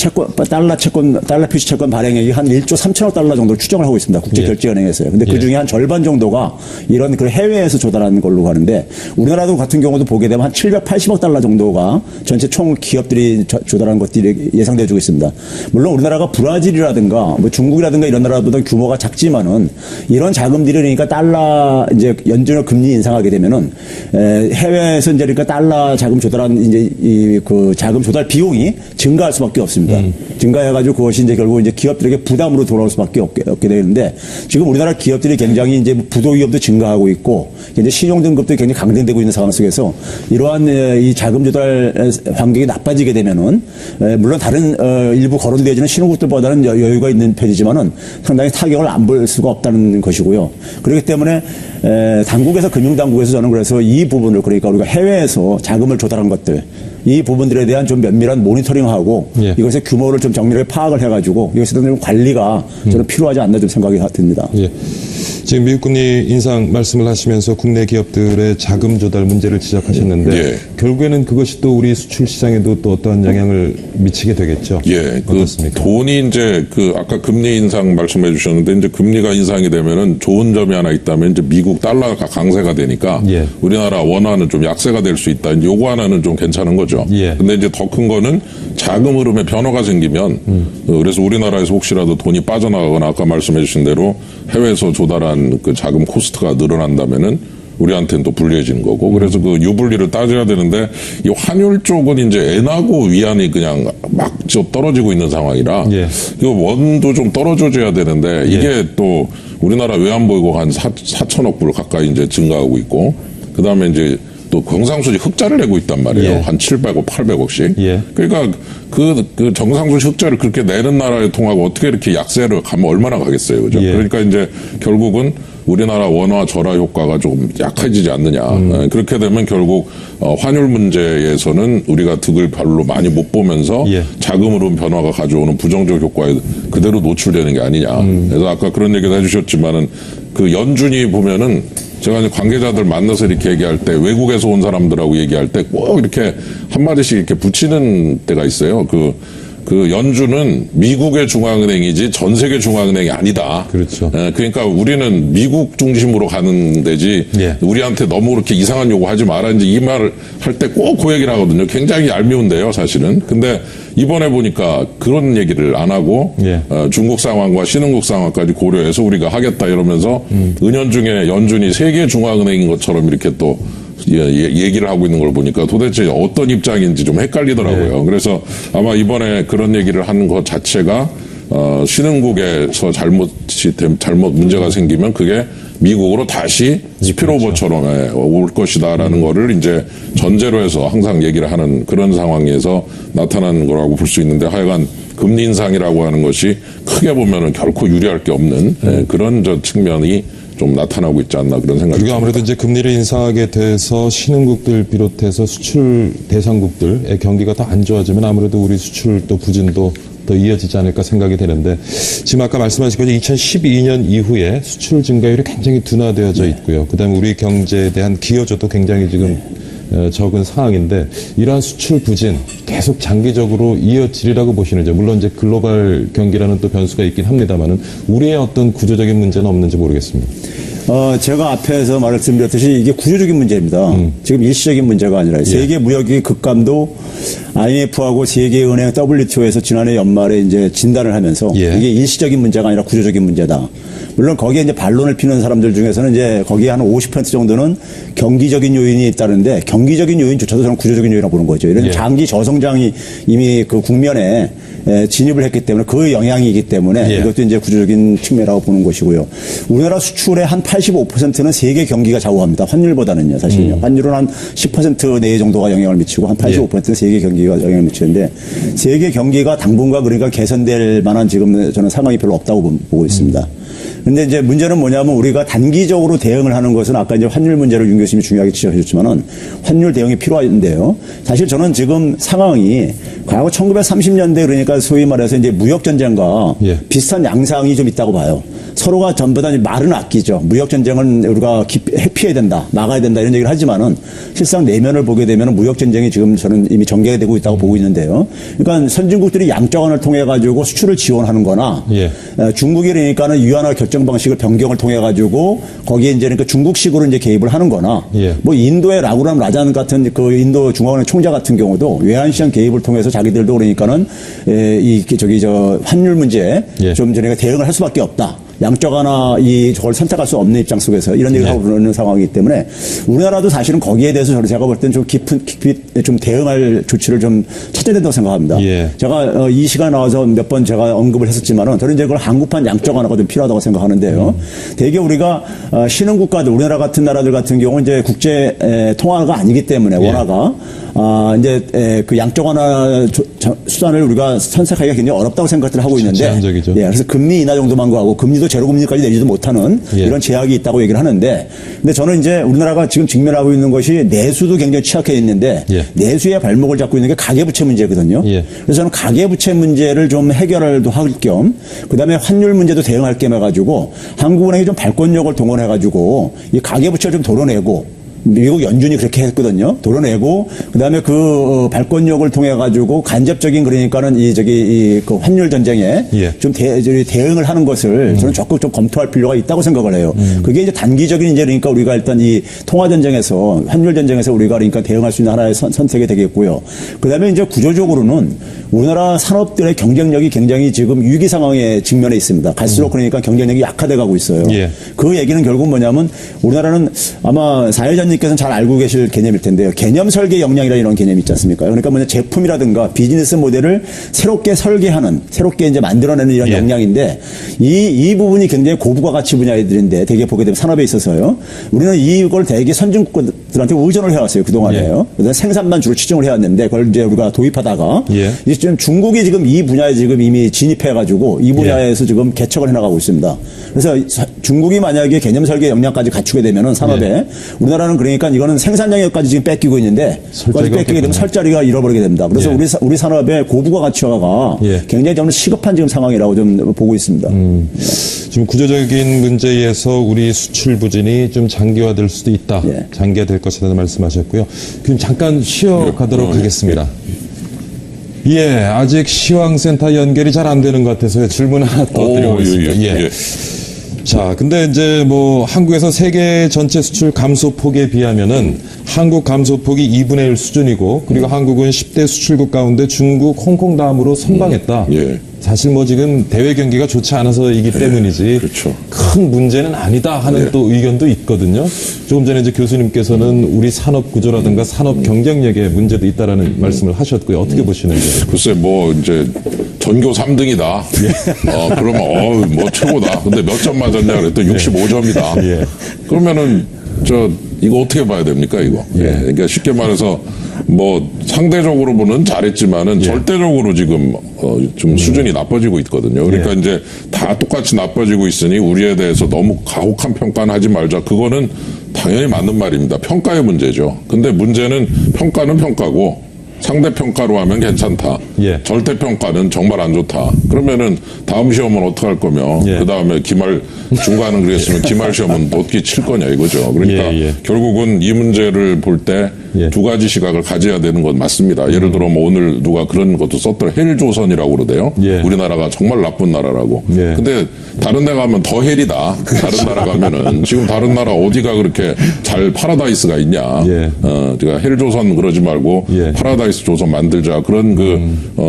달러 표시 채권 발행액이 한 1조 3천억 달러 정도 추정을 하고 있습니다. 국제결제은행에서요. 근데 그 중에 한 절반 정도가 이런 그 해외에서 조달하는 걸로 가는데 우리나라도 같은 경우도 보게 되면 한 780억 달러 정도가 전체 총 기업들이 조달하는 것들이 예상되어지고 있습니다. 물론 우리나라가 브라질이라든가 뭐 중국이라든가 이런 나라보다 규모가 작지만은 이런 자금들이 그러니까 달러 이제 연준을 금리 인상하게 되면은 해외에서 이제 그러니까 달러 자금 조달한 이제 그 자금 조달 비용이 증가할 수밖에 없습니다. 증가해가지고 그것이 이제 결국 이제 기업들에게 부담으로 돌아올 수밖에 없게 되는데 지금 우리나라 기업들이 굉장히 이제 부도 위험도 증가하고 있고 이제 신용 등급도 굉장히 강등되고 있는 상황 속에서 이러한 이 자금 조달 환경이 나빠지게 되면은 물론 다른 일부 거론되어지는 신흥국들보다는 여유가 있는 편이지만은 상당히 타격을 안 볼 수가 없다는 것이고요. 그렇기 때문에 금융당국에서 저는 그래서 이 부분을 그러니까 우리가 해외에서 자금을 조달한 것들 이 부분들에 대한 좀 면밀한 모니터링하고 이것의 규모를 좀 정밀하게 파악을 해가지고 이것에 대한 관리가 저는 필요하지 않나 좀 생각이 듭니다. 지금 미국 금리 인상 말씀을 하시면서 국내 기업들의 자금 조달 문제를 지적하셨는데 결국에는 그것이 또 우리 수출 시장에도 또 어떠한 영향을 미치게 되겠죠. 어떻습니까? 돈이 이제 아까 금리 인상 말씀해 주셨는데 이제 금리가 인상이 되면은 좋은 점이 하나 있다면 이제 미국 달러가 강세가 되니까 우리나라 원화는 좀 약세가 될 수 있다. 이제 요거 하나는 좀 괜찮은 거죠. 근데 이제 더 큰 거는 자금 흐름에 변화가 생기면 그래서 우리나라에서 혹시라도 돈이 빠져나가거나 아까 말씀해 주신 대로 해외에서 조달한 그 자금 코스트가 늘어난다면은 우리한테는 또 불리해지는 거고 그래서 그 유불리를 따져야 되는데 이 환율 쪽은 이제 엔하고 위안이 그냥 막 떨어지고 있는 상황이라 이거 원도 좀 떨어져줘야 되는데 이게 또 우리나라 외환보유고가 한 4천억 불 가까이 이제 증가하고 있고 그 다음에 이제 또 경상수지 흑자를 내고 있단 말이에요. 한 700억, 800억씩. 그러니까 그 정상수지 흑자를 그렇게 내는 나라의 통하고 어떻게 이렇게 약세를 가면 얼마나 가겠어요. 그죠? 그러니까 이제 결국은 우리나라 원화 절하 효과가 조금 약해지지 않느냐. 그렇게 되면 결국 환율 문제에서는 우리가 득을 별로 많이 못 보면서 자금으로 변화가 가져오는 부정적 효과에 그대로 노출되는 게 아니냐. 그래서 아까 그런 얘기도 해주셨지만은 그 연준이 보면은 제가 이제 관계자들 만나서 이렇게 얘기할 때 외국에서 온 사람들하고 얘기할 때 꼭 이렇게 한마디씩 이렇게 붙이는 때가 있어요. 그 그 연준은 미국의 중앙은행이지 전 세계 중앙은행이 아니다. 그렇죠. 그러니까 우리는 미국 중심으로 가는 데지 예. 우리한테 너무 그렇게 이상한 요구하지 마라. 이제 이 말을 할 때 꼭 그 얘기를 하거든요. 굉장히 얄미운데요, 사실은. 근데 이번에 보니까 그런 얘기를 안 하고 예. 중국 상황과 신흥국 상황까지 고려해서 우리가 하겠다 이러면서 은연중에 연준이 세계 중앙은행인 것처럼 이렇게 또 얘기를 하고 있는 걸 보니까 도대체 어떤 입장인지 좀 헷갈리더라고요. 그래서 아마 이번에 그런 얘기를 하는 것 자체가 신흥국에서 잘못 문제가 생기면 그게 미국으로 다시 스피로버처럼 올 것이다라는 거를 이제 전제로 해서 항상 얘기를 하는 그런 상황에서 나타나는 거라고 볼 수 있는데 하여간 금리 인상이라고 하는 것이 크게 보면은 결코 유리할 게 없는 그런 측면이 좀 나타나고 있지 않나 그런 생각이 그리고 아무래도 이제 금리를 인상하게 돼서 신흥국들 비롯해서 수출 대상국들의 경기가 더 안 좋아지면 아무래도 우리 수출 또 부진도 더 이어지지 않을까 생각이 되는데 지금 아까 말씀하신 것처럼 2012년 이후에 수출 증가율이 굉장히 둔화되어져 있고요. 그다음에 우리 경제에 대한 기여도도 굉장히 지금 적은 상황인데 이러한 수출 부진 계속 장기적으로 이어지리라고 보시는지 물론 이제 글로벌 경기라는 또 변수가 있긴 합니다만은 우리의 어떤 구조적인 문제는 없는지 모르겠습니다. 제가 앞에서 말씀드렸듯이 이게 구조적인 문제입니다. 지금 일시적인 문제가 아니라 세계 무역의 급감도 IMF하고 세계은행 WTO에서 지난해 연말에 이제 진단을 하면서 이게 일시적인 문제가 아니라 구조적인 문제다. 물론 거기에 이제 반론을 피는 사람들 중에서는 이제 거기에 한 50% 정도는 경기적인 요인이 있다는데 경기적인 요인조차도 저는 구조적인 요인이라고 보는 거죠. 이런 장기 저성장이 이미 그 국면에 진입을 했기 때문에 그 영향이기 때문에 이것도 이제 구조적인 측면이라고 보는 것이고요. 우리나라 수출의 한 85%는 세계 경기가 좌우합니다. 환율보다는요, 사실은요. 환율은 한 10% 내외 정도가 영향을 미치고 한 85%는 세계 경기가 영향을 미치는데 세계 경기가 당분간 그러니까 개선될 만한 지금 저는 상황이 별로 없다고 보고 있습니다. 근데 이제 문제는 뭐냐면 우리가 단기적으로 대응을 하는 것은 아까 이제 환율 문제를 윤 교수님이 중요하게 지적해 주셨지만은 환율 대응이 필요한데요. 사실 저는 지금 상황이 과거 1930년대 그러니까 소위 말해서 이제 무역 전쟁과 비슷한 양상이 좀 있다고 봐요. 서로가 전부 다 말은 아끼죠. 무역 전쟁은 우리가 회피해야 된다, 막아야 된다 이런 얘기를 하지만은 실상 내면을 보게 되면 무역 전쟁이 지금 저는 이미 전개가 되고 있다고 보고 있는데요. 그러니까 선진국들이 양적완을 통해 가지고 수출을 지원하는거나 중국이 그러니까는 유한화 결정 방식을 변경을 통해 가지고 거기에 이제 그러니까 중국식으로 이제 개입을 하는거나 뭐 인도의 라구람 라잔 같은 그 인도 중앙은행 총재 같은 경우도 외환시장 개입을 통해서 자기들도 그러니까는 환율 문제에 좀 저희가 대응을 할 수밖에 없다. 양적 하나 저걸 선택할 수 없는 입장 속에서 이런 얘기를 하고 그러는 상황이기 때문에 우리나라도 사실은 거기에 대해서 제가 볼 때는 좀 깊이 좀 대응할 조치를 좀 찾아야 된다고 생각합니다. 제가 이 시간 나와서 몇 번 제가 언급을 했었지만은 저는 이제 그걸 한국판 양적 하나가 좀 필요하다고 생각하는데요. 대개 우리가 신흥국가들 우리나라 같은 나라들 같은 경우 이제 국제 통화가 아니기 때문에 원화가 이제 그 양적 완화 수단을 우리가 선택하기가 굉장히 어렵다고 생각을 하고 있는데, 제한적이죠. 그래서 금리 인하 정도만 하고 금리도 제로금리까지 내리지도 못하는 이런 제약이 있다고 얘기를 하는데, 근데 저는 이제 우리나라가 지금 직면하고 있는 것이 내수도 굉장히 취약해 있는데 내수의 발목을 잡고 있는 게 가계부채 문제거든요. 그래서 저는 가계부채 문제를 좀 해결도 할 겸, 그다음에 환율 문제도 대응할 겸 해가지고 한국은행이 좀 발권력을 동원해가지고 이 가계부채를 좀 도려내고. 미국 연준이 그렇게 했거든요. 도려내고 그다음에 그 발권력을 통해 가지고 간접적인 그러니까는 그 환율 전쟁에 좀 대응을 하는 것을 저는 적극 좀 검토할 필요가 있다고 생각을 해요. 그게 이제 단기적인 이제 그러니까 우리가 일단 이 통화 전쟁에서 환율 전쟁에서 우리가 그러니까 대응할 수 있는 하나의 선택이 되겠고요. 그다음에 이제 구조적으로는 우리나라 산업들의 경쟁력이 굉장히 지금 위기 상황에 직면해 있습니다. 갈수록 그러니까 경쟁력이 약화돼 가고 있어요. 그 얘기는 결국 뭐냐면 우리나라는 아마 사회자님께서는 잘 알고 계실 개념일 텐데요. 개념 설계 역량이라는 이런 개념이 있지 않습니까? 그러니까 뭐냐 제품이라든가 비즈니스 모델을 새롭게 설계하는, 새롭게 이제 만들어내는 이런 역량인데 이 부분이 굉장히 고부가 가치 분야들인데 되게 보게 되면 산업에 있어서요. 우리는 이걸 되게 선진국들한테 의존을 해왔어요. 그동안에요. 그래서 생산만 주로 치중을 해왔는데 그걸 이제 우리가 도입하다가 이제 지금 중국이 지금 이 분야에 지금 이미 진입해가지고 이 분야에서 지금 개척을 해나가고 있습니다. 그래서 중국이 만약에 개념 설계 역량까지 갖추게 되면은 산업에 우리나라는 그러니까 이거는 생산 영역까지 지금 뺏기고 있는데 그까지 뺏기게 되면 설 자리가 잃어버리게 됩니다. 그래서 우리 산업의 고부가 가치화가 굉장히 좀 시급한 지금 상황이라고 좀 보고 있습니다. 지금 구조적인 문제에서 우리 수출 부진이 좀 장기화될 수도 있다. 장기화될 것이라는 말씀하셨고요. 그럼 잠깐 쉬어가도록 하겠습니다. 예, 아직 시황센터 연결이 잘 안 되는 것 같아서 질문 하나 더 드려보겠습니다. 예. 자, 근데 이제 뭐 한국에서 세계 전체 수출 감소폭에 비하면은 한국 감소폭이 2분의 1 수준이고, 그리고 한국은 10대 수출국 가운데 중국, 홍콩 다음으로 선방했다. 예. 사실 뭐 지금 대외 경기가 좋지 않아서이기 때문이지 그렇죠. 큰 문제는 아니다 하는 또 의견도 있거든요. 조금 전에 이제 교수님께서는 우리 산업 구조라든가 산업 경쟁력에 문제도 있다라는 말씀을 하셨고요. 어떻게 보시는지. 글쎄 뭐 이제 전교 3등이다. 그러면 뭐 최고다. 근데 몇 점 맞았냐 그랬더니 65점이다. 예. 그러면은 이거 어떻게 봐야 됩니까 이거? 그러니까 쉽게 말해서 뭐 상대적으로 보는 잘했지만은 절대적으로 지금 좀 수준이 나빠지고 있거든요. 그러니까 이제 다 똑같이 나빠지고 있으니 우리에 대해서 너무 가혹한 평가는 하지 말자. 그거는 당연히 맞는 말입니다. 평가의 문제죠. 근데 문제는 평가는 평가고 상대평가로 하면 괜찮다. 예. 절대평가는 정말 안 좋다. 그러면은 다음 시험은 어떻게 할 거며, 그 다음에 중간은 그랬으면 기말 시험은 어떻게 칠 거냐 이거죠. 그러니까 결국은 이 문제를 볼 때 두 가지 시각을 가져야 되는 건 맞습니다. 예를 들어 뭐 오늘 누가 그런 것도 썼더라. 헬조선이라고 그러대요. 우리나라가 정말 나쁜 나라라고. 근데 다른 데 가면 더 헬이다. 다른 나라 가면은. 지금 다른 나라 어디가 그렇게 잘 파라다이스가 있냐. 제가 헬조선 그러지 말고 파라다이스 조선 만들자. 그런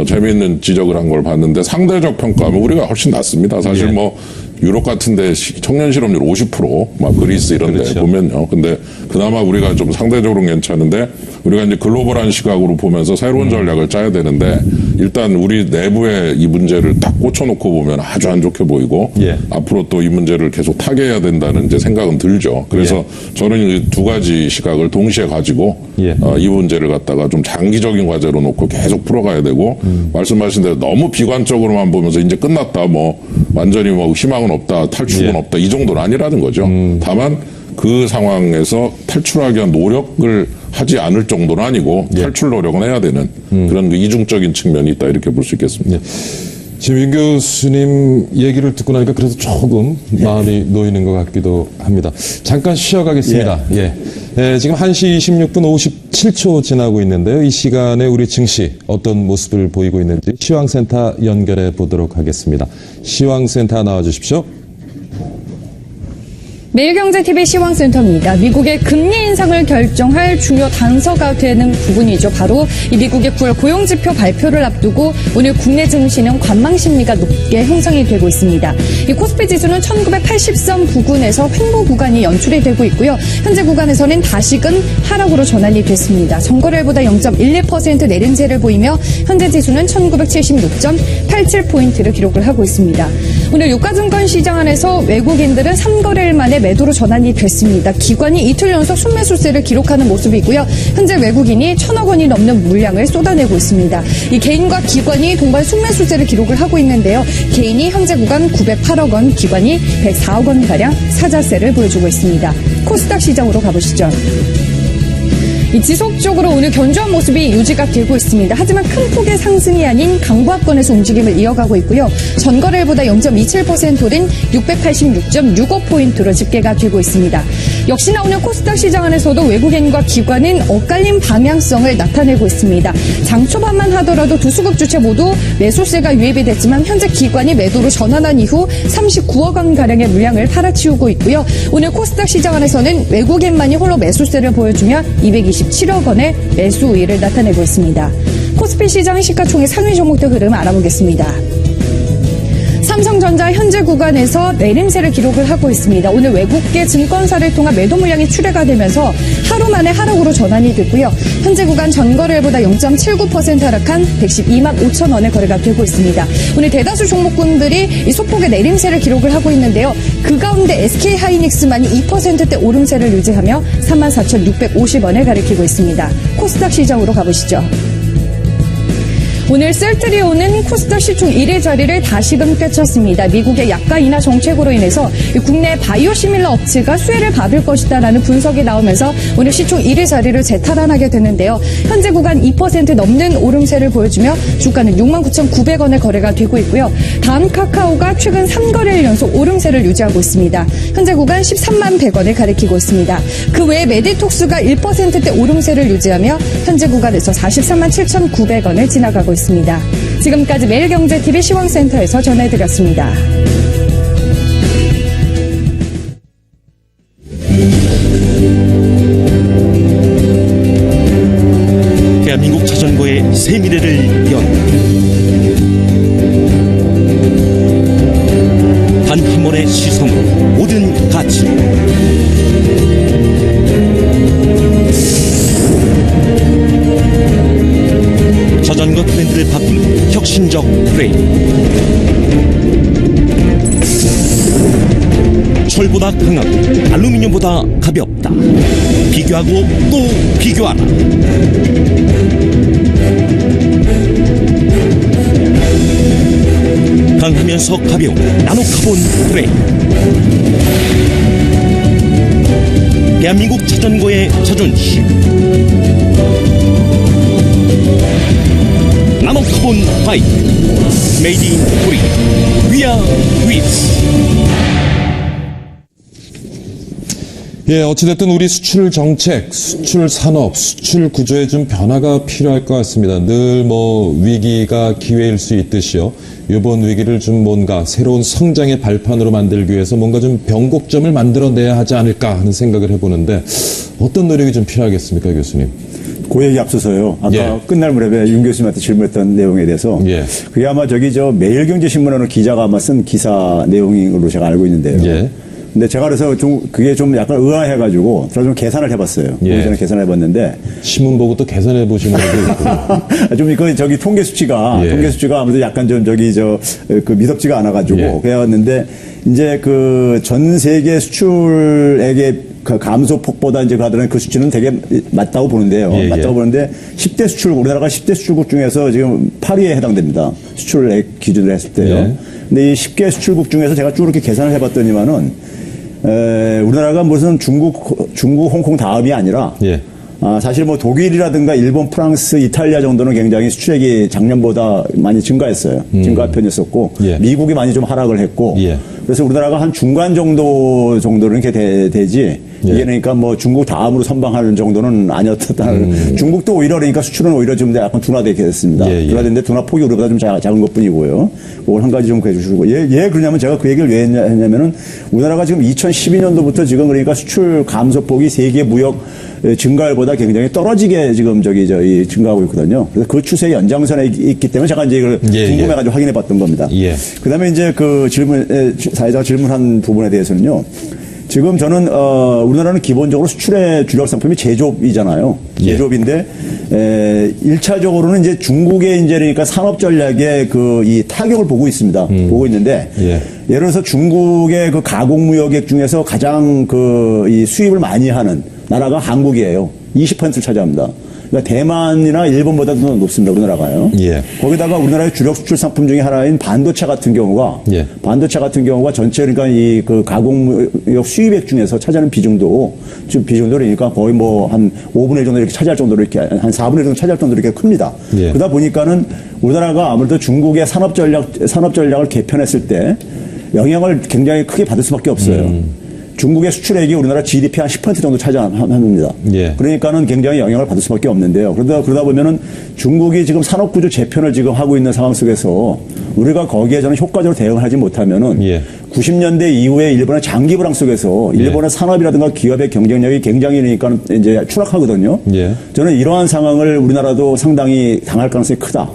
재미있는 지적을 한 걸 봤는데 상대적 평가하면 우리가 훨씬 낫습니다. 사실 뭐 유럽 같은데 청년 실업률 50%, 막 그리스 이런 데 보면요. 근데 그나마 우리가 좀 상대적으로 괜찮은데 우리가 이제 글로벌한 시각으로 보면서 새로운 전략을 짜야 되는데 일단 우리 내부에 이 문제를 딱 꽂혀놓고 보면 아주 안 좋게 보이고 앞으로 또 이 문제를 계속 타개해야 된다는 이제 생각은 들죠. 그래서 저는 이 두 가지 시각을 동시에 가지고 이 문제를 갖다가 좀 장기적인 과제로 놓고 계속 풀어가야 되고 말씀하신 대로 너무 비관적으로만 보면서 이제 끝났다 뭐 완전히 뭐 희망은 없다 탈출은 없다 이 정도는 아니라는 거죠. 다만 그 상황에서 탈출하기 위한 노력을 하지 않을 정도는 아니고 탈출 노력은 해야 되는 그런 이중적인 측면이 있다 이렇게 볼 수 있겠습니다. 지금 윤 교수님 얘기를 듣고 나니까 그래도 조금 마음이 놓이는 것 같기도 합니다. 잠깐 쉬어가겠습니다. 지금 1시 26분 57초 지나고 있는데요. 이 시간에 우리 증시 어떤 모습을 보이고 있는지 시황센터 연결해 보도록 하겠습니다. 시황센터 나와주십시오. 매일경제TV 시황센터입니다. 미국의 금리 인상을 결정할 중요 단서가 되는 부분이죠. 바로 이 미국의 9월 고용지표 발표를 앞두고 오늘 국내 증시는 관망 심리가 높게 형성이 되고 있습니다. 이 코스피 지수는 1980선 부근에서 횡보 구간이 연출이 되고 있고요. 현재 구간에서는 다시금 하락으로 전환이 됐습니다. 전거래일보다 0.12% 내림세를 보이며 현재 지수는 1976.87포인트를 기록을 하고 있습니다. 오늘 유가증권 시장 안에서 외국인들은 3거래일 만에 매도로 전환이 됐습니다. 기관이 이틀 연속 순매수세를 기록하는 모습이고요. 현재 외국인이 1,000억 원이 넘는 물량을 쏟아내고 있습니다. 이 개인과 기관이 동반 순매수세를 기록을 하고 있는데요. 개인이 현재 구간 908억 원, 기관이 104억 원가량 사자세를 보여주고 있습니다. 코스닥 시장으로 가보시죠. 지속적으로 오늘 견조한 모습이 유지가 되고 있습니다. 하지만 큰 폭의 상승이 아닌 강보합권에서 움직임을 이어가고 있고요. 전거래일보다 0.27% 오른 686.65포인트로 집계가 되고 있습니다. 역시나 오늘 코스닥 시장 안에서도 외국인과 기관은 엇갈린 방향성을 나타내고 있습니다. 장 초반만 하더라도 두 수급 주체 모두 매수세가 유입이 됐지만 현재 기관이 매도로 전환한 이후 39억 원가량의 물량을 팔아치우고 있고요. 오늘 코스닥 시장 안에서는 외국인만이 홀로 매수세를 보여주며 227억 원의 매수 우위를 나타내고 있습니다. 코스피 시장 시가총액 상위 종목들 흐름 알아보겠습니다. 삼성전자 현재 구간에서 내림세를 기록을 하고 있습니다. 오늘 외국계 증권사를 통한 매도 물량이 출회가 되면서 하루 만에 하락으로 전환이 됐고요. 현재 구간 전거래일보다 0.79% 하락한 112만 5천 원의 거래가 되고 있습니다. 오늘 대다수 종목군들이 이 소폭의 내림세를 기록을 하고 있는데요. 그 가운데 SK하이닉스만이 2%대 오름세를 유지하며 34,650원을 가리키고 있습니다. 코스닥 시장으로 가보시죠. 오늘 셀트리 오는 코스닥 시총 1위 자리를 다시금 꿰찼습니다. 미국의 약가 인하 정책으로 인해서 국내 바이오 시밀러 업체가 수혜를 받을 것이다라는 분석이 나오면서 오늘 시총 1위 자리를 재탈환하게 되는데요. 현재 구간 2% 넘는 오름세를 보여주며 주가는 69,900원의 거래가 되고 있고요. 다음 카카오가 최근 3거래일 연속 오름세를 유지하고 있습니다. 현재 구간 13만 100원을 가리키고 있습니다. 그 외에 메디톡스가 1%대 오름세를 유지하며 현재 구간에서 43만 7,900원을 지나가고 있습니다. 있습니다. 지금까지 매일경제TV 시황센터에서 전해드렸습니다. 대한민국 자전거의 새 미래를 연다. 단 한 번의 시선으로 모든 가치를 자전거 트렌드를 바꾸는 혁신적 브레이크. 철보다 강하고 알루미늄보다 가볍다. 비교하고 또 비교하라. 강하면서 가벼운 나노카본 브레이크. 대한민국 자전거의 자존심. 나노카본 바이크. 메이드 인 코리아. 위아 위스. 예, 어찌됐든 우리 수출 정책, 수출 산업, 수출 구조에 좀 변화가 필요할 것 같습니다. 늘 위기가 기회일 수 있듯이요. 이번 위기를 좀 뭔가 새로운 성장의 발판으로 만들기 위해서 뭔가 좀 변곡점을 만들어내야 하지 않을까 하는 생각을 해보는데 어떤 노력이 좀 필요하겠습니까, 교수님? 그 얘기 앞서서요. 아까 예. 끝날 무렵에 윤 교수님한테 질문했던 내용에 대해서 예. 그게 아마 매일경제신문하는 기자가 아마 쓴 기사 내용으로 제가 알고 있는데요. 예. 근데 제가 그래서 그게 좀 약간 의아해가지고 제가 좀 계산을 해봤어요. 예. 전에 계산을 해봤는데 신문 보고 또 계산해 보시는 분도 있고. 좀 통계 수치가 아무래도 약간 그 미덥지가 않아가지고 예. 그랬는데 이제 그 전 세계 수출액의 그 감소폭보다 이제 가드는 그 수치는 되게 맞다고 보는데요. 예, 맞다고 예. 보는데 10대 수출국, 우리나라가 10대 수출국 중에서 지금 8위에 해당됩니다. 수출액 기준으로 했을 때요. 예. 근데 이 10개 수출국 중에서 제가 쭉 이렇게 계산을 해봤더니만은 우리나라가 무슨 중국, 홍콩 다음이 아니라 예. 사실 독일이라든가 일본, 프랑스, 이탈리아 정도는 굉장히 수출액이 작년보다 많이 증가했어요. 증가 편이었었고 예. 미국이 많이 좀 하락을 했고 예. 그래서 우리나라가 한 중간 정도는 이렇게 되지 예. 이게 그러니까 중국 다음으로 선방하는 정도는 아니었다는 중국도 오히려 그러니까 수출은 오히려 좀 약간 둔화되게 됐습니다. 예, 예. 둔화됐는데 둔화 폭이 우리보다 좀 작은 것뿐이고요. 그걸 한 가지 좀 해주시고 예 그러냐면 제가 그 얘기를 왜 했냐면은 우리나라가 지금 2012년도부터 지금 그러니까 수출 감소폭이 세계 무역 증가율보다 굉장히 떨어지게 지금 증가하고 있거든요. 그래서 그 추세의 연장선에 있기 때문에 제가 이제 이걸 궁금해가지고 확인해 봤던 겁니다. 예. 그 다음에 이제 사회자가 질문한 부분에 대해서는요. 지금 저는, 우리나라는 기본적으로 수출의 주력 상품이 제조업이잖아요. 예. 제조업인데, 1차적으로는 이제 중국의 이제 그러니까 산업 전략의 이 타격을 보고 있습니다. 보고 있는데, 예. 예를 들어서 중국의 그 가공무역액 중에서 가장 이 수입을 많이 하는 나라가 한국이에요. 20%를 차지합니다. 그러니까 대만이나 일본보다도 높습니다. 우리나라가요. 예. 거기다가 우리나라의 주력 수출 상품 중에 하나인 반도체 같은 경우가 예. 전체 그러니까 그 가공무역 수입액 중에서 차지하는 비중도 그러니까 거의 한 5분의 1 정도 이렇게 차지할 정도로 이렇게 한 4분의 1 정도 차지할 정도로 이렇게 큽니다. 예. 그러다 보니까는 우리나라가 아무래도 중국의 산업 전략을 개편했을 때 영향을 굉장히 크게 받을 수밖에 없어요. 중국의 수출액이 우리나라 GDP 한 10% 정도 차지합니다. 예. 그러니까는 굉장히 영향을 받을 수밖에 없는데요. 그러다 보면은 중국이 지금 산업구조 재편을 지금 하고 있는 상황 속에서 우리가 거기에 저는 효과적으로 대응을 하지 못하면은 예. 90년대 이후에 일본의 장기 불황 속에서 일본의 산업이라든가 기업의 경쟁력이 굉장히 그러니까 이제 추락하거든요. 예. 저는 이러한 상황을 우리나라도 상당히 당할 가능성이 크다.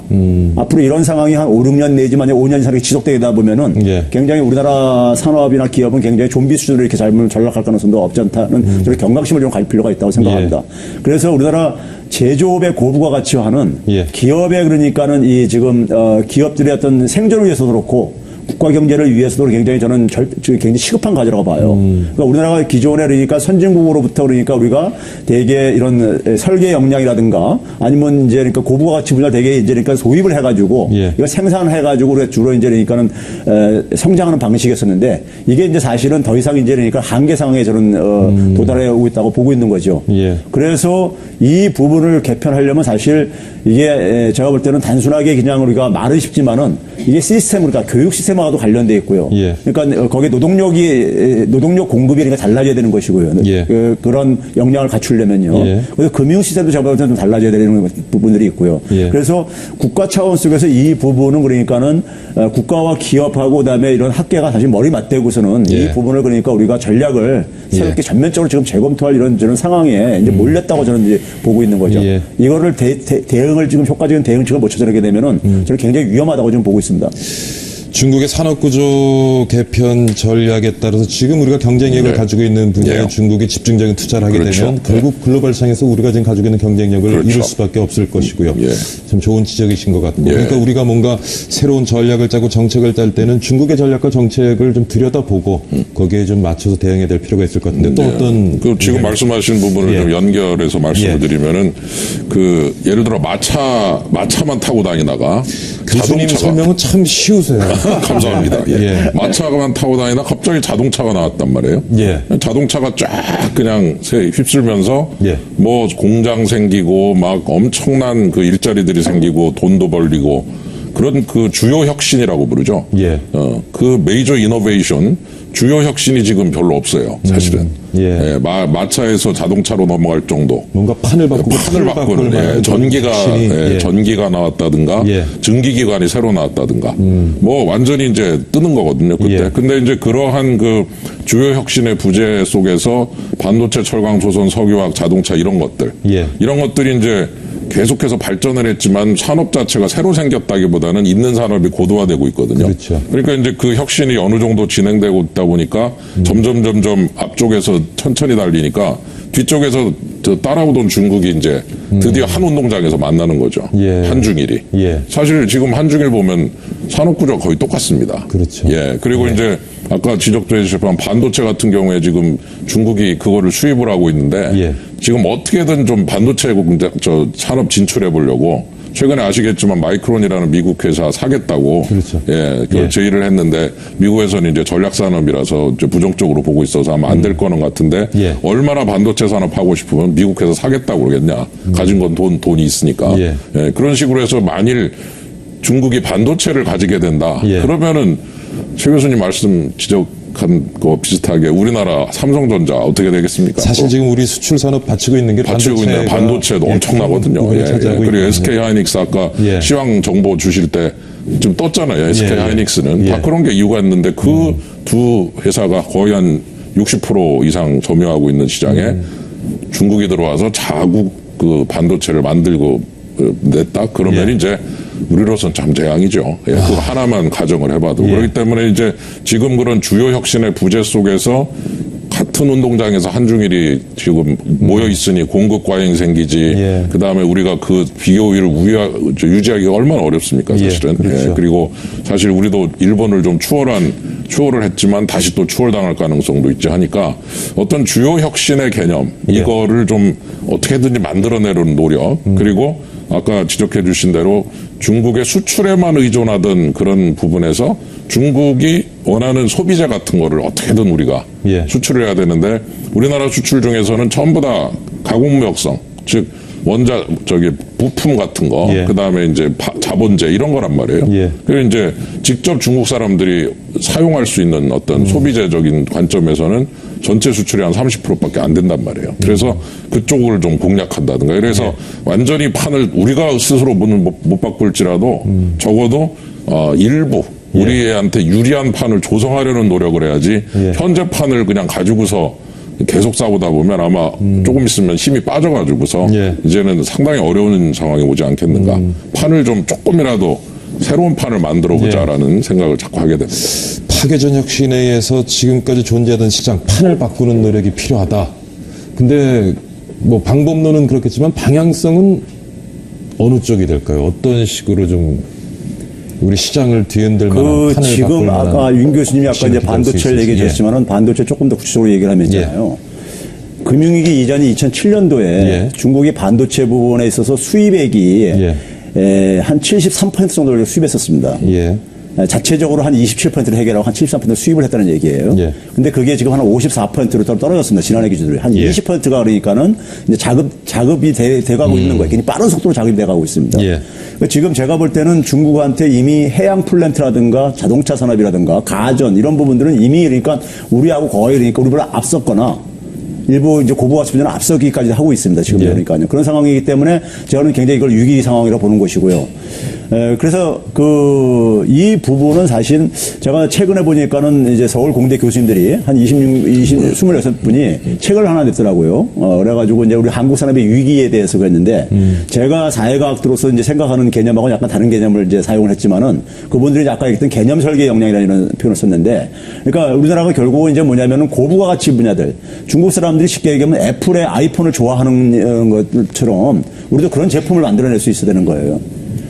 앞으로 이런 상황이 한 5, 6년 내지만 5년 이상 지속되다 보면은 예. 굉장히 우리나라 산업이나 기업은 굉장히 좀비 수준으로 이렇게 전락할 가능성도 없지 않다는 저는 경각심을 좀 가질 필요가 있다고 생각합니다. 예. 그래서 우리나라 제조업의 고부가 가치화는 예. 기업의 그러니까는 지금 기업들의 어떤 생존을 위해서도 그렇고 국가 경제를 위해서도 굉장히 저는 굉장히 시급한 과제라고 봐요. 그러니까 우리나라가 기존에 그러니까 선진국으로부터 그러니까 우리가 대개 이런 설계 역량이라든가 아니면 이제 그러니까 고부가 가치 분야 대개 이제 그러니까 소입을 해가지고 예. 이거 생산해가지고 우리가 주로 이제 그러니까는 성장하는 방식이었었는데 이게 이제 사실은 더 이상 이제 그러니까 한계 상황에 저는 도달해 오고 있다고 보고 있는 거죠. 예. 그래서 이 부분을 개편하려면 사실 이게 제가 볼 때는 단순하게 그냥 우리가 말은 쉽지만은 이게 시스템으로 다 교육 시스템하고도 관련돼 있고요. 예. 그러니까 거기에 노동력 공급이 그러니까 달라져야 되는 것이고요. 예. 그런 역량을 갖추려면요. 예. 그래서 금융 시스템도 제가 볼 때는 좀 달라져야 되는 부분들이 있고요. 예. 그래서 국가 차원 속에서 이 부분은 그러니까는 국가와 기업하고 그다음에 이런 학계가 사실 머리 맞대고서는 예. 이 부분을 그러니까 우리가 전략을 새롭게 전면적으로 지금 재검토할 이런 상황에 이제 몰렸다고 저는 이제 보고 있는 거죠. 예. 이거를 대응을 지금 효과적인 대응책을 못 찾아내게 되면은 저는 굉장히 위험하다고 지금 보고 있습니다. 중국의 산업구조 개편 전략에 따라서 지금 우리가 경쟁력을 네. 가지고 있는 분야에 네. 중국이 집중적인 투자를 하게 그렇죠. 되면 결국 글로벌 상에서 우리가 지금 가지고 있는 경쟁력을 그렇죠. 잃을 수밖에 없을 것이고요. 예. 참 좋은 지적이신 것 같고. 예. 그러니까 우리가 뭔가 새로운 전략을 짜고 정책을 짤 때는 중국의 전략과 정책을 좀 들여다보고 거기에 좀 맞춰서 대응해야 될 필요가 있을 것 같은데 또 어떤 그 지금 말씀하신 부분을 예. 좀 연결해서 말씀을 예. 드리면은 그 예를 들어 마차만 타고 다니다가 교수님 자동차가 설명은 참 쉬우세요. 감사합니다. 예. 예. 마차만 타고 다니다 갑자기 자동차가 나왔단 말이에요. 예. 자동차가 쫙 그냥 휩쓸면서 예. 뭐 공장 생기고 막 엄청난 그 일자리들이 생기고 돈도 벌리고 그런 그 주요 혁신이라고 부르죠. 예. 그 메이저 이노베이션 주요 혁신이 지금 별로 없어요. 사실은. 예. 마차에서 자동차로 넘어갈 정도. 뭔가 판을 바꾸고 판을 바꾸는 전기가 나왔다든가 예. 증기기관이 새로 나왔다든가 뭐 완전히 이제 뜨는 거거든요 그때. 예. 근데 이제 그러한 그 주요 혁신의 부재 속에서 반도체, 철강, 조선, 석유화학, 자동차 이런 것들 예. 이런 것들이 이제 계속해서 발전을 했지만 산업 자체가 새로 생겼다기보다는 있는 산업이 고도화되고 있거든요. 그렇죠. 그러니까 이제 그 혁신이 어느 정도 진행되고 있다 보니까 점점 앞쪽에서 천천히 달리니까 뒤쪽에서 따라오던 중국이 이제 드디어 한 운동장에서 만나는 거죠. 예. 한중일이. 예. 사실 지금 한중일 보면 산업구조가 거의 똑같습니다. 그렇죠. 예. 그리고 이제 아까 지적도 해주셨지만 반도체 같은 경우에 지금 중국이 그거를 수입을 하고 있는데 예. 지금 어떻게든 좀 반도체 산업 진출해 보려고 최근에 아시겠지만 마이크론이라는 미국 회사 사겠다고 그렇죠. 그 제의를 했는데 미국에서는 이제 전략산업이라서 이제 부정적으로 보고 있어서 아마 안 될 거는 같은데 예. 얼마나 반도체 산업 하고 싶으면 미국 회사 사겠다고 그러겠냐. 가진 건 돈이 있으니까. 예. 예, 그런 식으로 해서 만일 중국이 반도체를 가지게 된다. 예. 그러면은 최 교수님 말씀 지적한 거 비슷하게 우리나라 삼성전자 어떻게 되겠습니까? 사실 지금 우리 수출 산업 받치고 있는 게 받치고 있는 반도체도 엄청나거든요. 그리고 SK 하이닉스 아까 예. 시황 정보 주실 때 좀 떴잖아요. SK 하이닉스는 예. 다 그런 게 이유가 있는데 그 두 회사가 거의 한 60% 이상 점유하고 있는 시장에 중국이 들어와서 자국 그 반도체를 만들고 냈다. 그러면 이제 우리로서는 참 재앙이죠. 예, 그거 하나만 가정을 해봐도. 그렇기 때문에 이제 지금 그런 주요 혁신의 부재 속에서 같은 운동장에서 한중일이 지금 모여 있으니 공급 과잉 생기지. 예. 그 다음에 우리가 그 비교율을 유지하기가 얼마나 어렵습니까, 사실은. 그렇죠. 예, 그리고 사실 우리도 일본을 좀 추월을 했지만 다시 또 추월당할 가능성도 있지 하니까 어떤 주요 혁신의 개념 이거를 좀 어떻게든지 만들어내려는 노력 그리고 아까 지적해 주신 대로 중국의 수출에만 의존하던 그런 부분에서 중국이 원하는 소비재 같은 거를 어떻게든 우리가 예. 수출을 해야 되는데 우리나라 수출 중에서는 전부 다 가공무역성 즉 부품 같은 거, 예. 그 다음에 이제 자본재 이런 거란 말이에요. 예. 그리고 이제 직접 중국 사람들이 사용할 수 있는 어떤 소비재적인 관점에서는 전체 수출이 한 30%밖에 안 된단 말이에요. 그래서 그쪽을 좀 공략한다든가. 그래서 완전히 판을 우리가 스스로 못 바꿀지라도 적어도 일부 우리한테 유리한 판을 조성하려는 노력을 해야지 현재 판을 그냥 가지고서 계속 싸우다 보면 아마 조금 있으면 힘이 빠져가지고서 이제는 상당히 어려운 상황이 오지 않겠는가. 판을 좀 조금이라도 새로운 판을 만들어보자라는 생각을 자꾸 하게 됩니다. 파괴전 혁신에 의해서 지금까지 존재하던 시장 판을 바꾸는 노력이 필요하다. 근데 뭐 방법론은 그렇겠지만 방향성은 어느 쪽이 될까요? 어떤 식으로 좀 우리 시장을 뒤흔들 만한 판을 지금 바꿀 만한 아까 윤 교수님이 아까 이제 반도체를 얘기해 예. 주셨지만은 반도체 조금 더 구체적으로 얘기를 하면 있잖아요. 금융위기 이전인 2007년도에 예. 중국이 반도체 부분에 있어서 수입액이 한 73% 정도를 수입했었습니다. 예. 자체적으로 한 27%를 해결하고 한 73% 수입을 했다는 얘기예요. 예. 근데 그게 지금 한 54%로 떨어졌습니다. 지난해 기준으로. 한 예. 20%가 그러니까는 이제 자급이 돼가고 있는 거예요. 굉장히 빠른 속도로 자급이 돼가고 있습니다. 예. 그러니까 지금 제가 볼 때는 중국한테 이미 해양 플랜트라든가 자동차 산업이라든가 가전 이런 부분들은 이미 그러니까 우리하고 거의 그러니까 우리보다 앞섰거나 일부 이제 고부가치 분야는 앞서기까지 하고 있습니다. 지금 예. 그러니까요. 그런 상황이기 때문에 저는 굉장히 이걸 위기 상황이라고 보는 것이고요. 그래서 이 부분은 사실 제가 최근에 보니까는 이제 서울 공대 교수님들이 한 26분이 책을 하나 냈더라고요. 그래가지고 이제 우리 한국 산업의 위기에 대해서 그랬는데 제가 사회과학으로서 이제 생각하는 개념하고는 약간 다른 개념을 이제 사용을 했지만은 그분들이 아까 얘기했던 개념 설계 역량이라는 이런 표현을 썼는데 그러니까 우리나라가 결국은 이제 뭐냐면은 고부가 가치 분야들 중국 사람들이 쉽게 얘기하면 애플의 아이폰을 좋아하는 것처럼 우리도 그런 제품을 만들어낼 수 있어야 되는 거예요.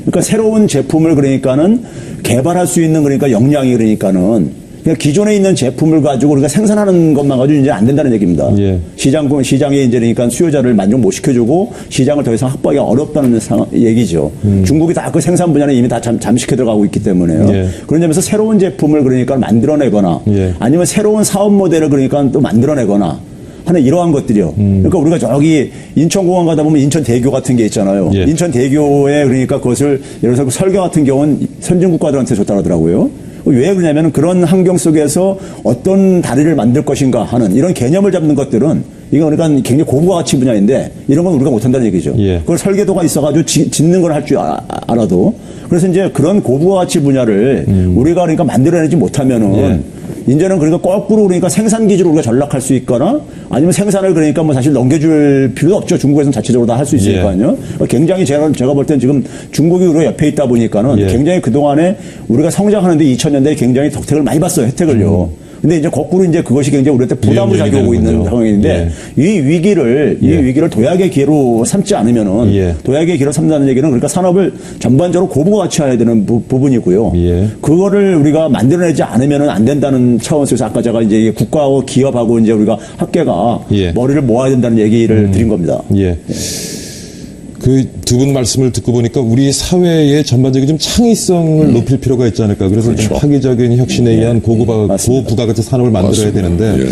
그러니까 새로운 제품을 그러니까는 개발할 수 있는 그러니까 역량이 그러니까는 그냥 기존에 있는 제품을 가지고 우리가 생산하는 것만 가지고 이제 안 된다는 얘기입니다. 예. 시장에 이제 그러니까 수요자를 만족 못 시켜주고 시장을 더 이상 확보하기가 어렵다는 얘기죠. 중국이 다 그 생산 분야는 이미 다 잠식해 들어가고 있기 때문에요. 예. 그런 점에서 새로운 제품을 그러니까 만들어내거나 예. 아니면 새로운 사업 모델을 그러니까 또 만들어내거나 하는 이러한 것들이요. 그러니까 우리가 저기 인천공항 가다 보면 인천대교 같은 게 있잖아요. 예. 인천대교에 그러니까 그것을 예를 들어서 설계 같은 경우는 선진국가들한테 줬다 그러더라고요. 왜 그러냐면 그런 환경 속에서 어떤 다리를 만들 것인가 하는 이런 개념을 잡는 것들은 이거 그러니까 굉장히 고부가 가치 분야인데 이런 건 우리가 못한다는 얘기죠. 예. 그걸 설계도가 있어가지고 짓는 걸 할 줄 알아도 그래서 이제 그런 고부가 가치 분야를 우리가 그러니까 만들어내지 못하면은 이제는 그러니까 거꾸로 그러니까 생산 기지로 우리가 전락할 수 있거나 아니면 생산을 그러니까 뭐 사실 넘겨줄 필요도 없죠. 중국에서는 자체적으로 다 할 수 있으니까요. 굉장히 제가 볼 때는 지금 중국이 우리가 옆에 있다 보니까는 예. 굉장히 그동안에 우리가 성장하는데 2000년대에 굉장히 덕택을 많이 봤어요. 혜택을요. 근데 이제 거꾸로 이제 그것이 굉장히 우리한테 부담으로 위험이 작용하고 있는 되는군요. 상황인데 이 위기를 도약의 기회로 삼지 않으면은 예. 도약의 기회로 삼자는 얘기는 그러니까 산업을 전반적으로 고부가 가치화해야 되는 부분이고요. 예. 그거를 우리가 만들어내지 않으면은 안 된다는 차원에서 아까 제가 이제 국가하고 기업하고 이제 우리가 학계가 예. 머리를 모아야 된다는 얘기를 드린 겁니다. 예. 그 두 분 말씀을 듣고 보니까 우리 사회의 전반적인 좀 창의성을 높일 필요가 있지 않을까. 그래서 좀 파괴적인 혁신에 의한 고부가가치 산업을 만들어야 맞습니다. 되는데 예.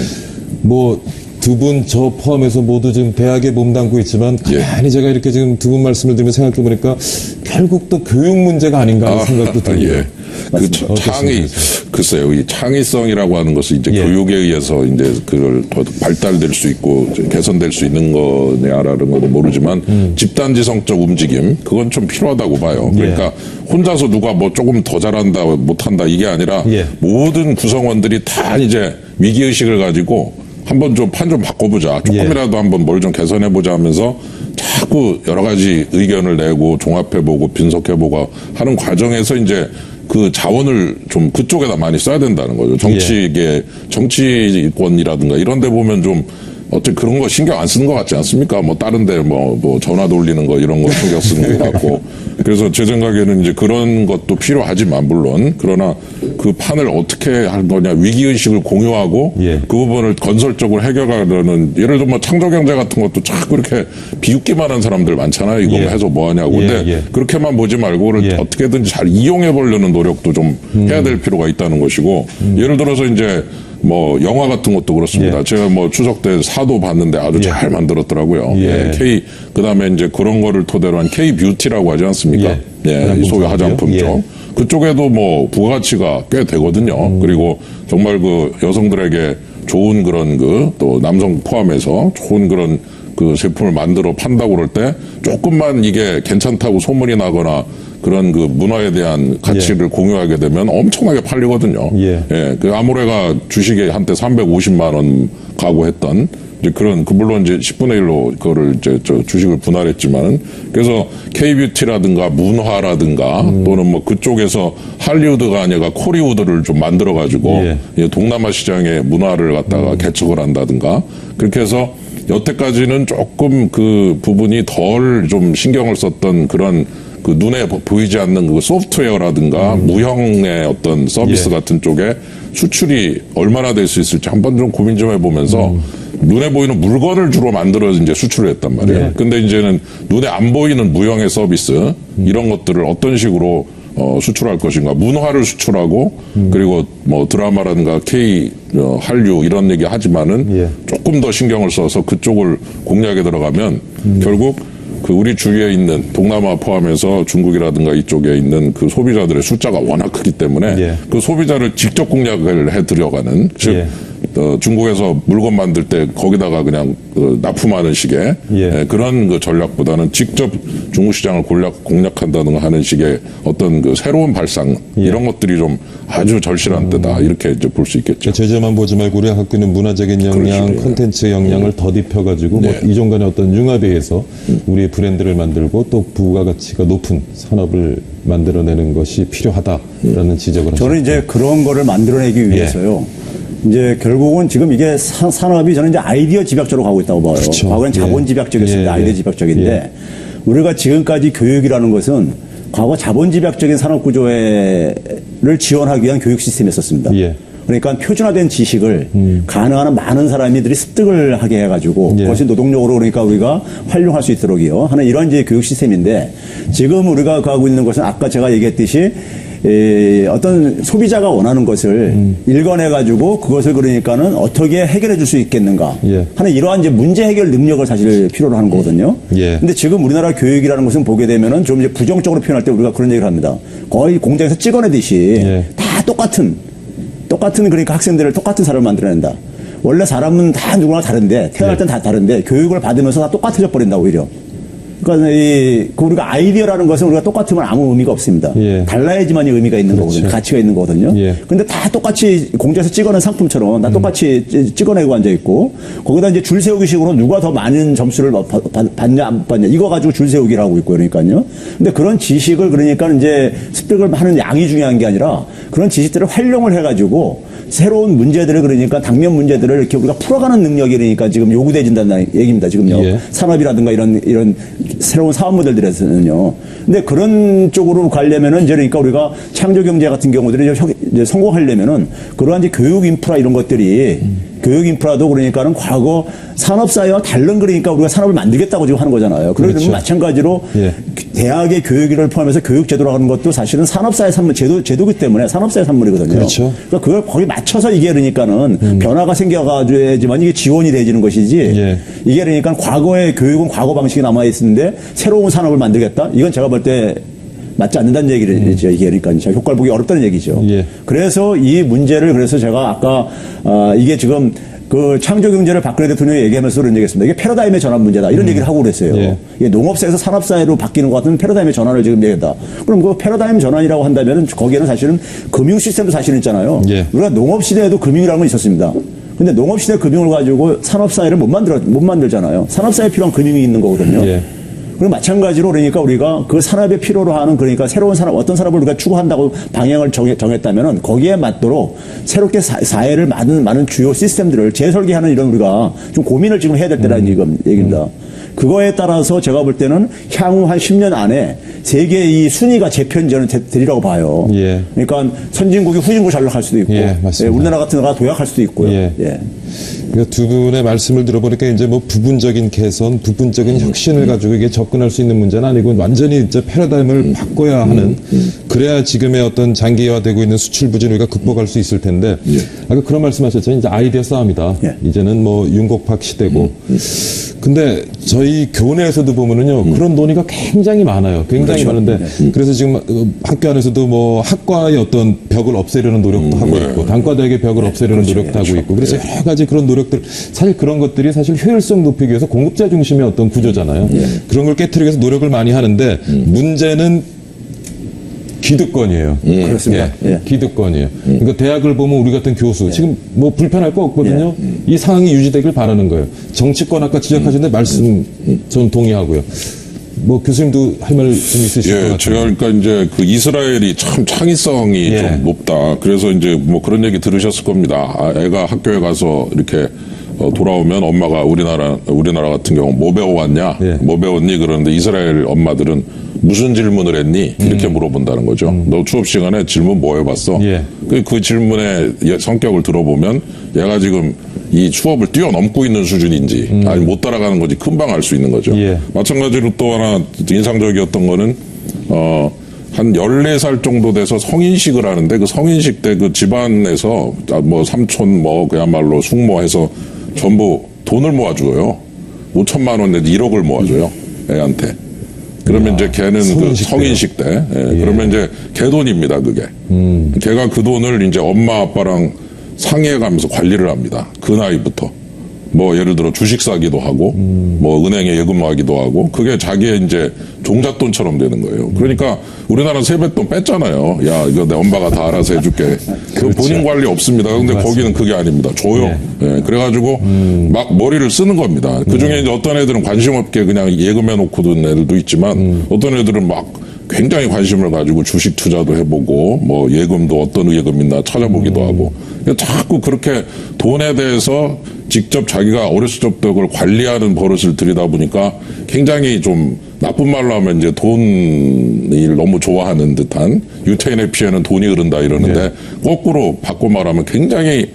뭐 두 분 저 포함해서 모두 지금 대학에 몸담고 있지만 가만히 제가 이렇게 지금 두 분 말씀을 들으면서 생각해 보니까 결국 또 교육 문제가 아닌가 하는 생각도 들고요. 예. 그 창의, 글쎄요, 이 창의성이라고 하는 것은 이제 예. 교육에 의해서 이제 그걸 더 발달될 수 있고 개선될 수 있는 거냐라는 건 모르지만 집단지성적 움직임, 그건 좀 필요하다고 봐요. 그러니까 혼자서 누가 뭐 조금 더 잘한다, 못한다 이게 아니라 예. 모든 구성원들이 다 이제 위기의식을 가지고 한번 좀 판 좀 바꿔보자. 조금이라도 한번 뭘 좀 개선해보자 하면서 자꾸 여러 가지 의견을 내고 종합해보고 분석해보고 하는 과정에서 이제 그 자원을 좀 그쪽에다 많이 써야 된다는 거죠. 정치권이라든가 이런 데 보면 좀 어떻게 그런 거 신경 안 쓰는 것 같지 않습니까? 뭐 다른 데 뭐 전화 돌리는 거 이런 거 신경 쓰는 것 같고. 그래서 제 생각에는 이제 그런 것도 필요하지만 물론 그러나 그 판을 어떻게 할 거냐 위기의식을 공유하고 예. 그 부분을 건설적으로 해결하려는 예를 들어 뭐 창조경제 같은 것도 자꾸 이렇게 비웃기만 한 사람들 많잖아요. 이거 예. 해서 뭐 하냐고. 근데 예. 그렇게만 보지 말고 그걸 예. 어떻게든지 잘 이용해 보려는 노력도 좀 해야 될 필요가 있다는 것이고 예를 들어서 이제 뭐 영화 같은 것도 그렇습니다. 예. 제가 뭐 추석 때 사도 봤는데 아주 잘 만들었더라고요. 예. 그다음에 이제 그런 거를 토대로 한 K 뷰티라고 하지 않습니까? 예, 소위 화장품 쪽. 예. 그쪽에도 뭐 부가가치가 꽤 되거든요. 그리고 정말 그 여성들에게 좋은 그런 또 남성 포함해서 좋은 그런 그 제품을 만들어 판다고 그럴 때 조금만 이게 괜찮다고 소문이 나거나 그런 그 문화에 대한 가치를 공유하게 되면 엄청나게 팔리거든요. 그 아모레가 주식에 한때 350만 원 가고 했던 이제 그런 물론 이제 10분의 1로 그거를 이제 주식을 분할했지만 그래서 K뷰티라든가 문화라든가 또는 뭐 그쪽에서 할리우드가 아니라 코리우드를 좀 만들어 가지고 동남아 시장의 문화를 갖다가 개척을 한다든가 그렇게 해서 여태까지는 조금 그 부분이 덜 좀 신경을 썼던 그런 그 눈에 보이지 않는 그 소프트웨어라든가 무형의 어떤 서비스 같은 쪽에 수출이 얼마나 될 수 있을지 한번 좀 고민 좀 해보면서 눈에 보이는 물건을 주로 만들어 이제 수출을 했단 말이에요. 근데 이제는 눈에 안 보이는 무형의 서비스 이런 것들을 어떤 식으로 수출할 것인가. 문화를 수출하고 그리고 뭐 드라마라든가 K 한류 이런 얘기 하지만은 조금 더 신경을 써서 그쪽을 공략에 들어가면 결국 그 우리 주위에 있는 동남아 포함해서 중국이라든가 이쪽에 있는 그 소비자들의 숫자가 워낙 크기 때문에 그 소비자를 직접 공략을 해 들여가는 즉 중국에서 물건 만들 때 거기다가 그냥 납품하는 식의 그런 그 전략보다는 직접 중국 시장을 공략한다는 하는 식의 어떤 그 새로운 발상 이런 것들이 좀 아주 절실한 때다 이렇게 이제 볼 수 있겠죠. 제재만 보지 말고 우리가 갖고 있는 문화적인 역량, 그렇죠. 콘텐츠 역량을 더딥혀가지고 뭐 이종 간의 어떤 융합에 의해서 우리의 브랜드를 만들고 또 부가가치가 높은 산업을 만들어내는 것이 필요하다라는 지적을 하셨죠. 저는 이제 그런 거를 만들어내기 위해서요. 이제 결국은 지금 이게 산업이 저는 이제 아이디어 집약적으로 가고 있다고 봐요. 그렇죠. 과거엔 자본 집약적이었습니다. 아이디어 집약적인데 우리가 지금까지 교육이라는 것은 과거 자본 집약적인 산업 구조를 지원하기 위한 교육 시스템이었습니다. 그러니까 표준화된 지식을 가능한 한 많은 사람들이 습득을 하게 해가지고 그것이 노동력으로 그러니까 우리가 활용할 수 있도록이요 하는 이런 이제 교육 시스템인데 지금 우리가 가고 있는 것은 아까 제가 얘기했듯이 어떤 소비자가 원하는 것을 읽어내가지고 그것을 그러니까는 어떻게 해결해 줄 수 있겠는가 하는 이러한 이제 문제 해결 능력을 사실 필요로 하는 거거든요. 근데 지금 우리나라 교육이라는 것은 보게 되면은 좀 이제 부정적으로 표현할 때 우리가 그런 얘기를 합니다. 거의 공장에서 찍어내듯이 다 똑같은 그러니까 학생들을 똑같은 사람을 만들어낸다. 원래 사람은 다 누구나 다른데 태어날 땐 다 다른데 교육을 받으면서 다 똑같아져 버린다 오히려. 그러니까 우리가 아이디어라는 것은 우리가 똑같으면 아무 의미가 없습니다. 달라야지만이 의미가 있는 거거든요. 가치가 있는 거거든요. 근데 다 똑같이 공장에서 찍어낸 상품처럼 다 똑같이 찍어내고 앉아 있고 거기다 이제 줄 세우기 식으로 누가 더 많은 점수를 받냐 안 받냐 이거 가지고 줄 세우기를 하고 있고 그러니까요. 근데 그런 지식을 그러니까 이제 습득을 하는 양이 중요한 게 아니라 그런 지식들을 활용을 해가지고 새로운 문제들을 그러니까 당면 문제들을 이렇게 우리가 풀어가는 능력이 그러니까 지금 요구돼진다는 얘기입니다. 지금요. 산업이라든가 이런 새로운 사업 모델들에서는요. 근데 그런 쪽으로 가려면은 이제 그러니까 우리가 창조 경제 같은 경우들이 이제 성공하려면은 그러한 이제 교육 인프라 이런 것들이 교육 인프라도 그러니까는 과거 산업사회와 다른 그러니까 우리가 산업을 만들겠다고 지금 하는 거잖아요. 그러면 마찬가지로 대학의 교육을 포함해서 교육 제도라고 하는 것도 사실은 산업사회 산물 제도기 때문에 산업사회 산물이거든요. 그렇죠. 그러니까 그걸 거기 맞춰서 이게 그러니까는 변화가 생겨가지고야지만 이게 지원이 되지는 것이지 이게 그러니까 과거의 교육은 과거 방식이 남아 있는데 새로운 산업을 만들겠다. 이건 제가 볼 때 맞지 않는다는 얘기죠. 이게 그러니까 효과를 보기 어렵다는 얘기죠. 그래서 이 문제를 그래서 제가 아까 이게 지금 그 창조 경제를 박근혜 대통령이 얘기하면서 그런 얘기했습니다. 이게 패러다임의 전환 문제다. 이런 얘기를 하고 그랬어요. 이게 농업사에서 산업사회로 바뀌는 것 같은 패러다임의 전환을 지금 얘기한다. 그럼 그 패러다임 전환이라고 한다면 거기에는 사실은 금융 시스템도 사실은 있잖아요. 우리가 농업 시대에도 금융이라는 건 있었습니다. 근데 농업 시대 금융을 가지고 산업사회를 못 만들잖아요. 산업사회에 필요한 금융이 있는 거거든요. 그리고 마찬가지로 그러니까 우리가 그 산업에 필요로 하는 그러니까 새로운 산업 어떤 산업을 우리가 추구한다고 방향을 정했다면은 거기에 맞도록 새롭게 사회를 많은 주요 시스템들을 재설계하는 이런 우리가 좀 고민을 지금 해야 될 때라는 얘기입니다. 그거에 따라서 제가 볼 때는 향후 한 10년 안에 세계 이 순위가 재편전은 되리라고 봐요. 그러니까 선진국이 후진국 전락할 수도 있고, 우리나라 같은 나라가 도약할 수도 있고요. 그러니까 두 분의 말씀을 들어보니까 이제 뭐 부분적인 개선, 부분적인 혁신을 가지고 이게 접근할 수 있는 문제는 아니고 완전히 이제 패러다임을 바꿔야 하는 그래야 지금의 어떤 장기화되고 있는 수출 부진을 우리가 극복할 수 있을 텐데 아까 그런 말씀하셨잖아요. 이제 아이디어 싸움이다. 이제는 뭐 윤곡박 시대고. 근데 저희 교내에서도 보면은요 그런 논의가 굉장히 많아요. 굉장히 많은데 그래서 지금 학교 안에서도 뭐 학과의 어떤 벽을 없애려는 노력도 하고 있고 단과대학의 벽을 없애려는 노력도 하고 있고 그래서 여러 가지 그런 노력들 사실 그런 것들이 사실 효율성 높이기 위해서 공급자 중심의 어떤 구조잖아요. 그런 걸 깨트리기 위해서 노력을 많이 하는데 문제는 기득권이에요. 그렇습니다. 기득권이에요. 그러니까 대학을 보면 우리 같은 교수 지금 뭐 불편할 거 없거든요. 이 상황이 유지되길 바라는 거예요. 정치권 아까 지적하셨는데 말씀 전 동의하고요. 뭐 교수님도 할 말 좀 있으실 것 같아요. 제가 그러니까 이제 그 이스라엘이 참 창의성이 좀 높다. 그래서 이제 뭐 그런 얘기 들으셨을 겁니다. 애가 학교에 가서 이렇게 돌아오면 엄마가 우리나라 같은 경우 뭐 배워왔냐, 뭐 배웠니 그러는데 이스라엘 엄마들은 무슨 질문을 했니 이렇게 물어본다는 거죠. 너 수업 시간에 질문 뭐 해봤어? 그 질문의 성격을 들어보면 얘가 지금 이 수업을 뛰어넘고 있는 수준인지 아니 못 따라가는 건지 금방 알 수 있는 거죠. 마찬가지로 또 하나 인상적이었던 거는 한 14살 정도 돼서 성인식을 하는데 그 성인식 때 그 집안에서 뭐 삼촌 뭐 그야말로 숙모해서 전부 돈을 모아줘요. 5천만 원 내지 1억을 모아줘요. 애한테. 그러면 이제 걔는 성인식 그 성인식 때. 예. 예. 그러면 이제 걔 돈입니다, 그게. 걔가 그 돈을 이제 엄마 아빠랑 상의해 가면서 관리를 합니다. 그 나이부터. 뭐 예를 들어 주식 사기도 하고 뭐 은행에 예금하기도 하고 그게 자기의 이제 종잣돈처럼 되는 거예요. 그러니까 우리나라는 세뱃돈 뺐잖아요. 야 이거 내 엄마가 다 알아서 해줄게. 그 본인 관리 없습니다. 근데 거기는 그게 아닙니다. 줘요. 예, 그래가지고 막 머리를 쓰는 겁니다. 그중에 이제 어떤 애들은 관심 없게 그냥 예금해 놓고 둔 애들도 있지만 어떤 애들은 막 굉장히 관심을 가지고 주식 투자도 해보고 뭐 예금도 어떤 예금 있나 찾아보기도 하고 자꾸 그렇게 돈에 대해서 직접 자기가 어렸을 때부터 그걸 관리하는 버릇을 들이다 보니까 굉장히 좀 나쁜 말로 하면 이제 돈을 너무 좋아하는 듯한 유태인의 피해는 돈이 흐른다 이러는데 거꾸로 바꿔 말하면 굉장히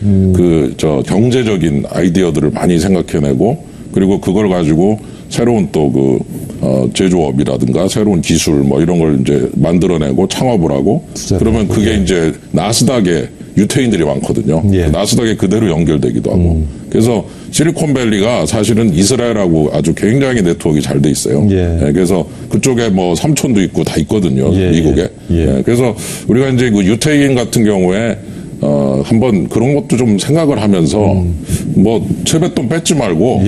경제적인 아이디어들을 많이 생각해내고 그리고 그걸 가지고 새로운 또 제조업이라든가 새로운 기술 뭐 이런 걸 이제 만들어내고 창업을 하고 그러면 그게 이제 나스닥에 유태인들이 많거든요. 나스닥에 그대로 연결되기도 하고. 그래서 실리콘밸리가 사실은 이스라엘하고 아주 굉장히 네트워크가 잘 돼 있어요. 그래서 그쪽에 뭐 삼촌도 있고 다 있거든요. 미국에. 그래서 우리가 이제 그 유태인 같은 경우에 한번 그런 것도 좀 생각을 하면서 뭐 세뱃돈 뺏지 말고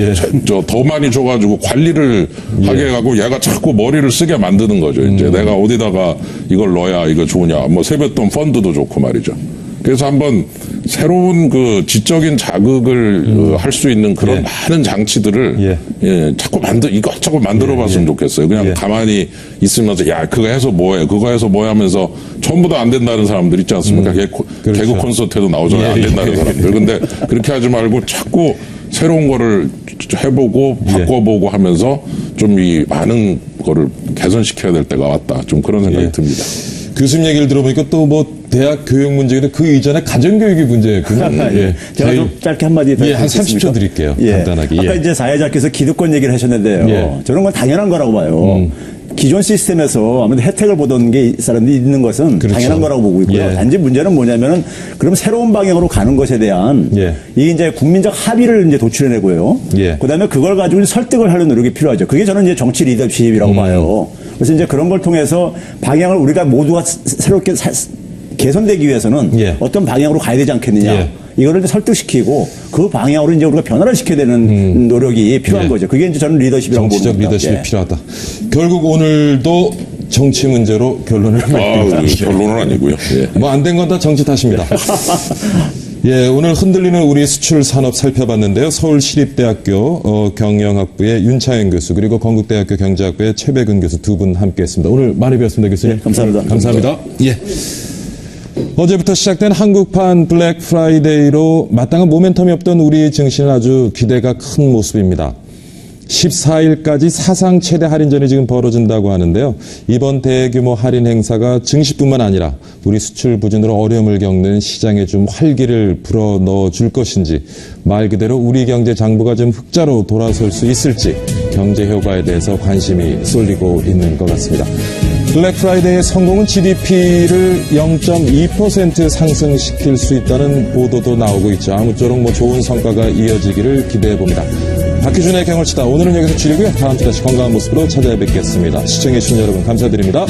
더 많이 줘가지고 관리를 하게 해가고 얘가 자꾸 머리를 쓰게 만드는 거죠. 이제 내가 어디다가 이걸 넣어야 이거 좋으냐. 뭐 세뱃돈 펀드도 좋고 말이죠. 그래서 한번 새로운 그 지적인 자극을 할 수 있는 그런 많은 장치들을 자꾸 이것저것 만들어봤으면 좋겠어요. 그냥 가만히 있으면서 야 그거 해서 뭐해 그거 해서 뭐해 하면서 전부 다 안 된다는 사람들 있지 않습니까? 개그 콘서트에도 나오잖아요. 안 된다는 사람들. 근데 그렇게 하지 말고 자꾸 새로운 거를 해보고 바꿔보고 하면서 좀 이 많은 거를 개선시켜야 될 때가 왔다. 좀 그런 생각이 듭니다. 교수님 얘기를 들어보니까 또 뭐 대학 교육 문제인데 그 이전에 가정교육이 문제였군요. 제가 좀 짧게 한마디 더 한 30초 드릴게요. 간단하게. 아까 이제 사회자께서 기득권 얘기를 하셨는데요. 저는 건 당연한 거라고 봐요. 기존 시스템에서 아무래도 혜택을 보던 게 사람들이 있는 것은 당연한 거라고 보고 있고요. 단지 문제는 뭐냐면은 그럼 새로운 방향으로 가는 것에 대한 이게 이제 국민적 합의를 이제 도출해내고요. 그다음에 그걸 가지고 설득을 하려는 노력이 필요하죠. 그게 저는 이제 정치 리더십이라고 봐요. 그래서 이제 그런 걸 통해서 방향을 우리가 모두가 새롭게 개선되기 위해서는 어떤 방향으로 가야 되지 않겠느냐. 이거를 이제 설득시키고 그 방향으로 이제 우리가 변화를 시켜야 되는 노력이 필요한 거죠. 그게 이제 저는 리더십이라고 봅니다. 정치적 리더십이 필요하다. 결국 오늘도 정치 문제로 결론을 맺습니다. 결론은 아니고요. 뭐 안 된 건 다 정치 탓입니다. 오늘 흔들리는 우리 수출 산업 살펴봤는데요. 서울시립대학교 경영학부의 윤차영 교수 그리고 건국대학교 경제학부의 최백은 교수 두 분 함께했습니다. 오늘 많이 배웠습니다, 교수님. 감사합니다. 감사합니다. 어제부터 시작된 한국판 블랙 프라이데이로 마땅한 모멘텀이 없던 우리 증시는 아주 기대가 큰 모습입니다. 14일까지 사상 최대 할인전이 지금 벌어진다고 하는데요. 이번 대규모 할인 행사가 증시뿐만 아니라 우리 수출 부진으로 어려움을 겪는 시장에 좀 활기를 불어넣어 줄 것인지 말 그대로 우리 경제 장부가 좀 흑자로 돌아설 수 있을지 경제 효과에 대해서 관심이 쏠리고 있는 것 같습니다. 블랙 프라이데이의 성공은 GDP를 0.2% 상승시킬 수 있다는 보도도 나오고 있죠. 아무쪼록 좋은 성과가 이어지기를 기대해 봅니다. 박희준의 경을 치다 오늘은 여기서 줄이고요. 다음 주 다시 건강한 모습으로 찾아뵙겠습니다. 시청해 주신 여러분 감사드립니다.